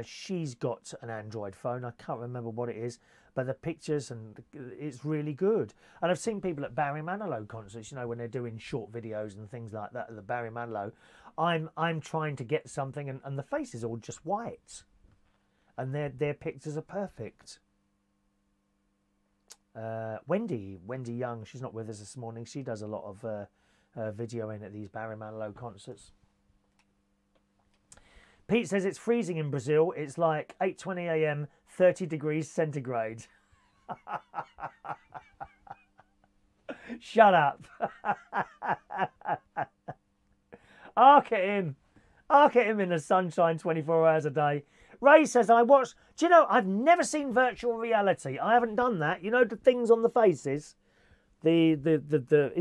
She's got an Android phone. I can't remember what it is, but the pictures and it's really good. And I've seen people at Barry Manilow concerts, you know, when they're doing short videos and things like that at the Barry Manilow. I'm trying to get something, and the face is all just white, and their pictures are perfect. Wendy Young, she's not with us this morning. She does a lot of videoing at these Barry Manilow concerts. Pete says it's freezing in Brazil. It's like 8:20 a.m., 30 degrees centigrade. Shut up. Arc at him. Arc at him in the sunshine 24 hours a day. Ray says, do you know, I've never seen virtual reality. I haven't done that. You know, the things on the faces. Is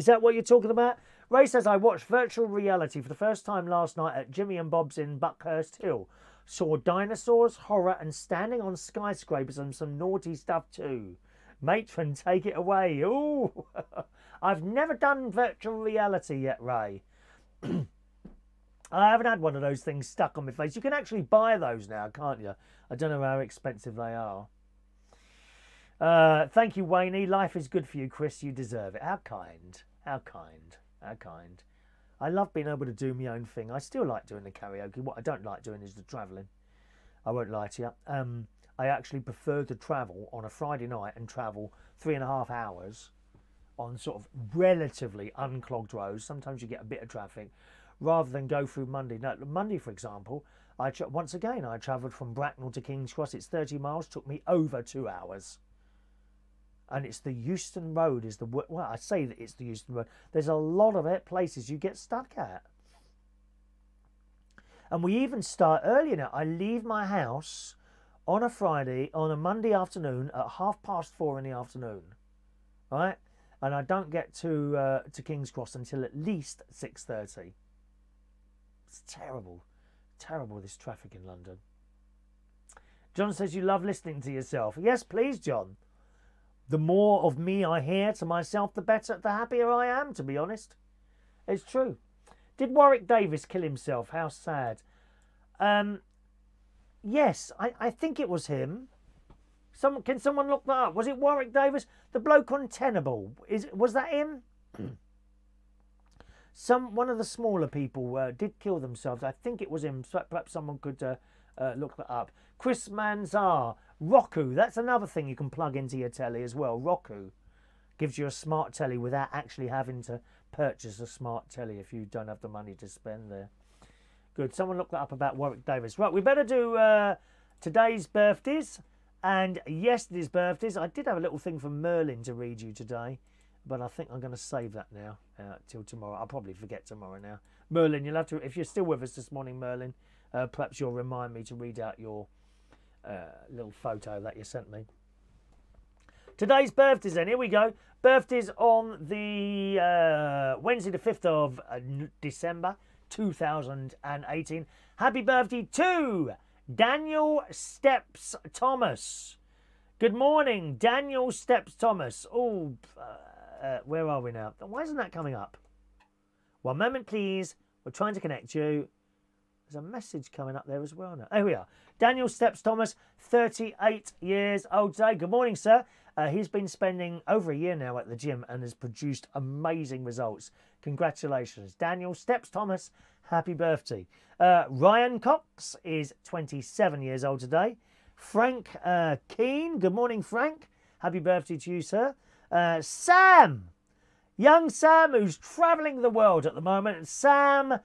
that what you're talking about? Ray says, I watched virtual reality for the first time last night at Jimmy and Bob's in Buckhurst Hill. Saw dinosaurs, horror, and standing on skyscrapers and some naughty stuff too. Matron, take it away. Ooh, I've never done virtual reality yet, Ray. I haven't had one of those things stuck on my face. You can actually buy those now, can't you? I don't know how expensive they are. Thank you, Wayne. Life is good for you, Chris. You deserve it. How kind. How kind. How kind. I love being able to do my own thing. I still like doing the karaoke. What I don't like doing is the travelling. I won't lie to you. I actually prefer to travel on a Friday night and travel 3.5 hours on sort of relatively unclogged roads. Sometimes you get a bit of traffic, rather than go through Monday. Now, Monday, for example, once again, I travelled from Bracknell to King's Cross. It's 30 miles. Took me over 2 hours. And it's the Euston Road is the... Well, I say that it's the Euston Road. There's a lot of places you get stuck at. And we even start earlier now. I leave my house on a Monday afternoon at 4:30 in the afternoon. Right? And I don't get to King's Cross until at least 6:30. It's terrible. Terrible, this traffic in London. John says you love listening to yourself. Yes, please, John. The more of me I hear to myself, the better, the happier I am, to be honest. It's true. Did Warwick Davis kill himself? How sad. Yes, I think it was him. Can someone look that up? Was it Warwick Davis? The bloke on Tenable. Was that him? One of the smaller people did kill themselves. I think it was him. So perhaps someone could look that up. Chris Manzar. Roku. That's another thing you can plug into your telly as well. Roku gives you a smart telly without actually having to purchase a smart telly if you don't have the money to spend there. Good. Someone look that up about Warwick Davis. Right, we better do today's birthdays and yesterday's birthdays. I did have a little thing from Merlin to read you today, but I think I'm going to save that now till tomorrow. I'll probably forget tomorrow now. Merlin, you'll have to, if you're still with us this morning, Merlin, perhaps you'll remind me to read out your little photo that you sent me. Today's birthdays then, here we go. Birthdays on the Wednesday the 5th of December 2018. Happy birthday to Daniel Steps Thomas. Good morning, Daniel Steps Thomas. Oh, where are we now? Why isn't that coming up? One moment, please. We're trying to connect you. There's a message coming up there as well now. Here we are. Daniel Steps Thomas, 38 years old today. Good morning, sir. He's been spending over a year now at the gym and has produced amazing results. Congratulations. Daniel Steps Thomas, happy birthday. Ryan Cox is 27 years old today. Frank Keane, good morning, Frank. Happy birthday to you, sir. Sam, young Sam, who's travelling the world at the moment. Sam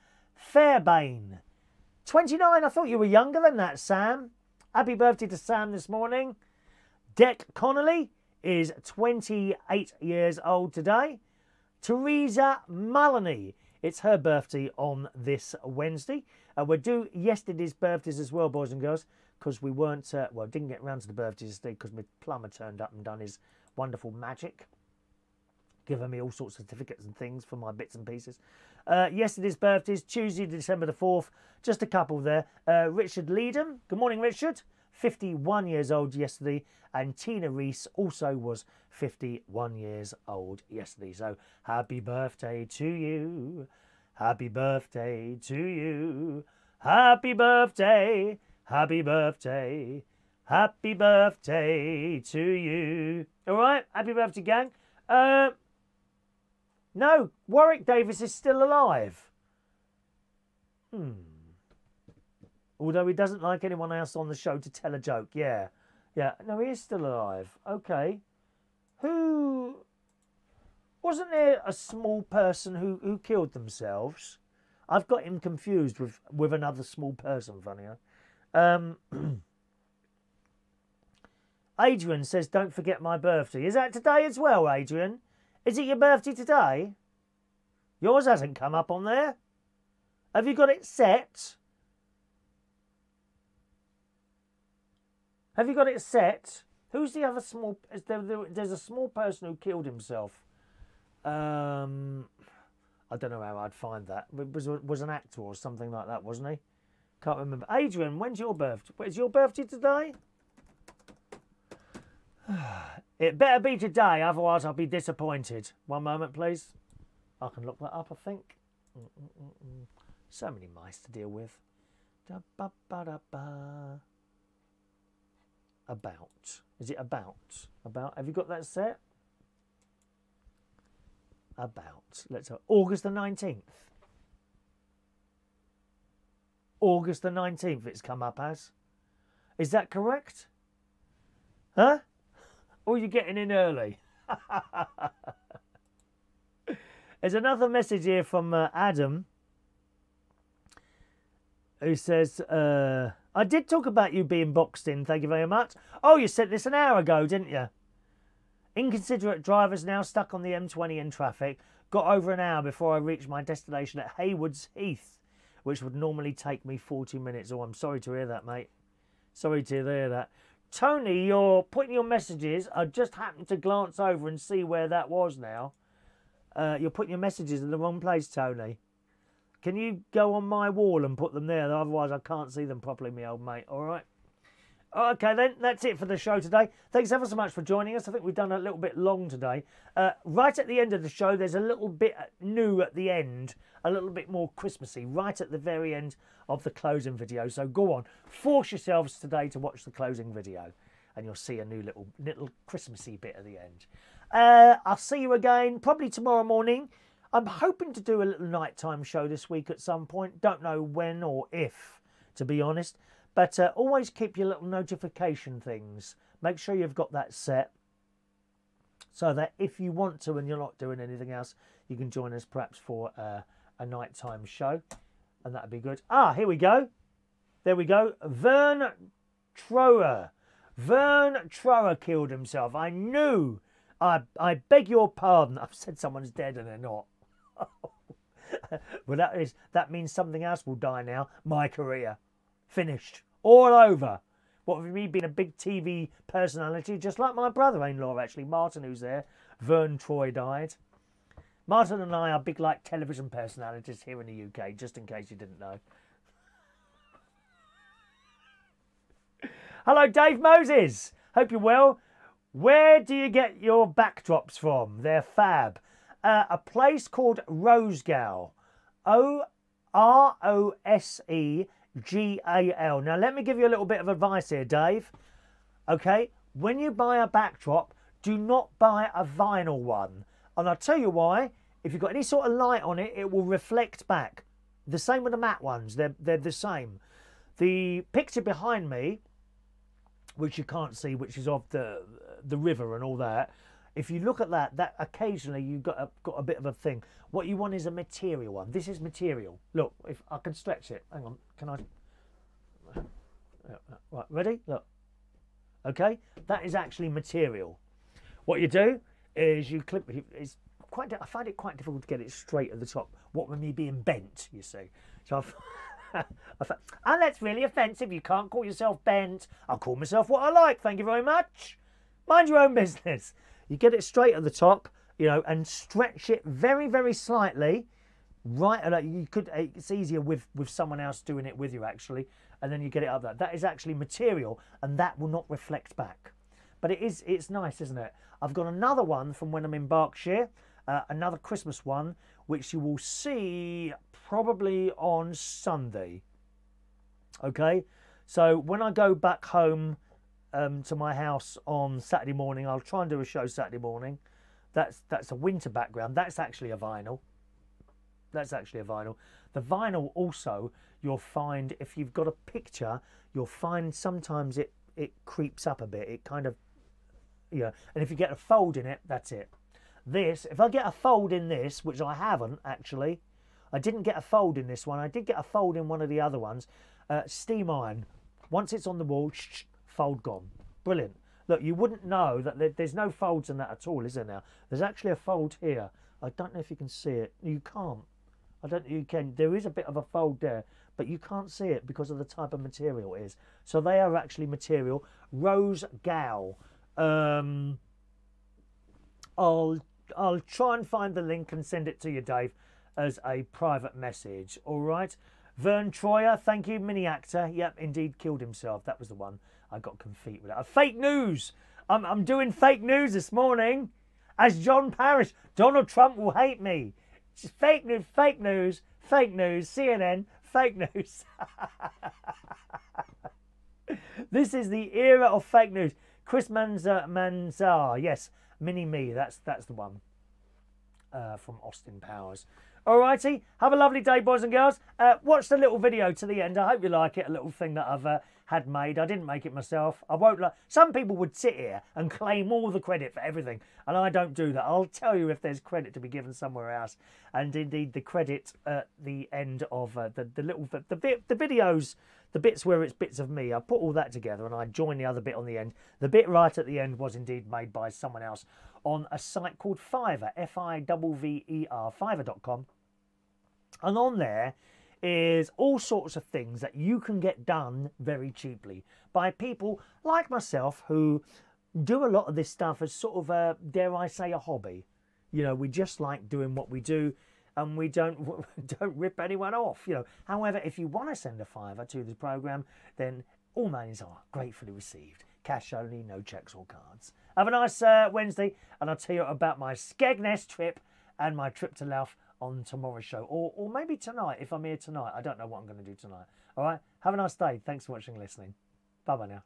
Fairbane, 29. I thought you were younger than that, Sam. Happy birthday to Sam this morning. Dec Connolly is 28 years old today. Teresa Mullany, it's her birthday on this Wednesday. We'll do yesterday's birthdays as well, boys and girls, because we weren't, well, didn't get round to the birthdays today because my plumber turned up and done his wonderful magic, giving me all sorts of certificates and things for my bits and pieces. Yesterday's birthdays, Tuesday, December the 4th, just a couple there. Richard Leedham, good morning, Richard. 51 years old yesterday, and Tina Reese also was 51 years old yesterday. So happy birthday to you, happy birthday to you, happy birthday, happy birthday, happy birthday to you. All right, happy birthday, gang. No, Warwick Davis is still alive. Although he doesn't like anyone else on the show to tell a joke. Yeah. No, he is still alive. Okay. Who... Wasn't there a small person who killed themselves? I've got him confused with another small person, funny enough. Adrian says, don't forget my birthday. Is that today as well, Adrian? Is it your birthday today? Yours hasn't come up on there. Have you got it set? Have you got it set? Who's the other small... There's a small person who killed himself. I don't know how I'd find that. It was an actor or something like that, wasn't he? Can't remember. Adrian, when's your birthday? Is your birthday today? It better be today, otherwise I'll be disappointed. One moment, please. I can look that up, I think. So many mice to deal with. About. Is it about? About. Have you got that set? About. Let's have August the 19th. August the 19th it's come up as. Is that correct? Huh? Or are you getting in early? There's another message here from Adam, who says, I did talk about you being boxed in, thank you very much. Oh, you said this an hour ago, didn't you? Inconsiderate drivers now stuck on the M20 in traffic. Got over an hour before I reached my destination at Haywards Heath, which would normally take me 40 minutes. Oh, I'm sorry to hear that, mate. Sorry to hear that. Tony, you're putting your messages. I just happened to glance over and see where that was now. You're putting your messages in the wrong place, Tony. Can you go on my wall and put them there? Otherwise, I can't see them properly, my old mate. All right? Okay, then that's it for the show today. Thanks ever so much for joining us. I think we've done a little bit long today. Right at the end of the show, there's a little bit new at the end, a little bit more Christmassy, right at the very end of the closing video. So go on, force yourselves today to watch the closing video, and you'll see a new little Christmassy bit at the end. I'll see you again probably tomorrow morning. I'm hoping to do a little nighttime show this week at some point. Don't know when or if, to be honest. But always keep your little notification things. Make sure you've got that set so that if you want to and you're not doing anything else, you can join us perhaps for a nighttime show. And that would be good. Ah, here we go. There we go. Vern Trower. Vern Trower killed himself. I knew. I beg your pardon. I've said someone's dead and they're not. Well, that means something else will die now. My career. Finished. All over. What with me being a big TV personality, just like my brother-in-law, actually, Martin, who's there. Vern Troy died. Martin and I are big, like, television personalities here in the UK, just in case you didn't know. Hello, Dave Moses. Hope you're well. Where do you get your backdrops from? They're fab. A place called Rosegal. O-R-O-S-E-G-A-L. Now, let me give you a little bit of advice here, Dave. Okay, when you buy a backdrop, do not buy a vinyl one. And I'll tell you why. If you've got any sort of light on it, it will reflect back. The same with the matte ones. They're the same. The picture behind me, which you can't see, which is of the river and all that, if you look at that occasionally you've got a bit of a thing. What you want is a material one. This is material. Look, if I can stretch it. Hang on, can I? Right, ready? Look. Okay, that is actually material. What you do is you clip it. I find it quite difficult to get it straight at the top. What with me being bent, you see. So and that's really offensive. You can't call yourself bent. I'll call myself what I like. Thank you very much. Mind your own business. You get it straight at the top, you know, and stretch it very, very slightly. Right, you could. It's easier with someone else doing it with you actually, and then you get it up there. That is actually material, and that will not reflect back. But it's nice, isn't it? I've got another one from when I'm in Berkshire, another Christmas one, which you will see probably on Sunday. Okay, so when I go back home to my house on Saturday morning, I'll try and do a show Saturday morning. That's a winter background. That's actually a vinyl. That's actually a vinyl. The vinyl also, you'll find, if you've got a picture, you'll find sometimes it creeps up a bit. It kind of, yeah. And if you get a fold in it, that's it. This, if I get a fold in this, which I haven't actually, I didn't get a fold in this one. I did get a fold in one of the other ones. Steam iron. Once it's on the wall, fold gone. Brilliant. Look, you wouldn't know that there's no folds in that at all, is there now? There's actually a fold here. I don't know if you can see it. You can't. I don't think you can. There is a bit of a fold there, but you can't see it because of the type of material it is. So they are actually material. Rose Gal. I'll try and find the link and send it to you, Dave, as a private message. All right. Vern Troyer, thank you. Mini actor. Yep, indeed killed himself. That was the one. I got confit with that. Fake news. I'm doing fake news this morning. As John Parrish. Donald Trump will hate me. It's just fake news, fake news, fake news. CNN, fake news. This is the era of fake news. Chris Manzar. Yes, Mini Me. That's the one. From Austin Powers. Alrighty, have a lovely day, boys and girls. Watch the little video to the end. I hope you like it. A little thing that I've had made. I didn't make it myself. I won't. Some people would sit here and claim all the credit for everything, and I don't do that. I'll tell you if there's credit to be given somewhere else, and indeed the credit at the end of the videos, the bits where it's bits of me. I put all that together and I join the other bit on the end. The bit right at the end was indeed made by someone else on a site called Fiverr, Fiverr, Fiverr.com. And on there is all sorts of things that you can get done very cheaply by people like myself who do a lot of this stuff as sort of a, dare I say, a hobby. You know, we just like doing what we do and we don't rip anyone off, you know. However, if you want to send a fiver to the program, then All monies are gratefully received. Cash only, no cheques or cards. Have a nice Wednesday, and I'll tell you about my Skegness trip and my trip to Louth on tomorrow's show. Or maybe tonight, if I'm here tonight. I don't know what I'm going to do tonight. All right? Have a nice day. Thanks for watching and listening. Bye-bye now.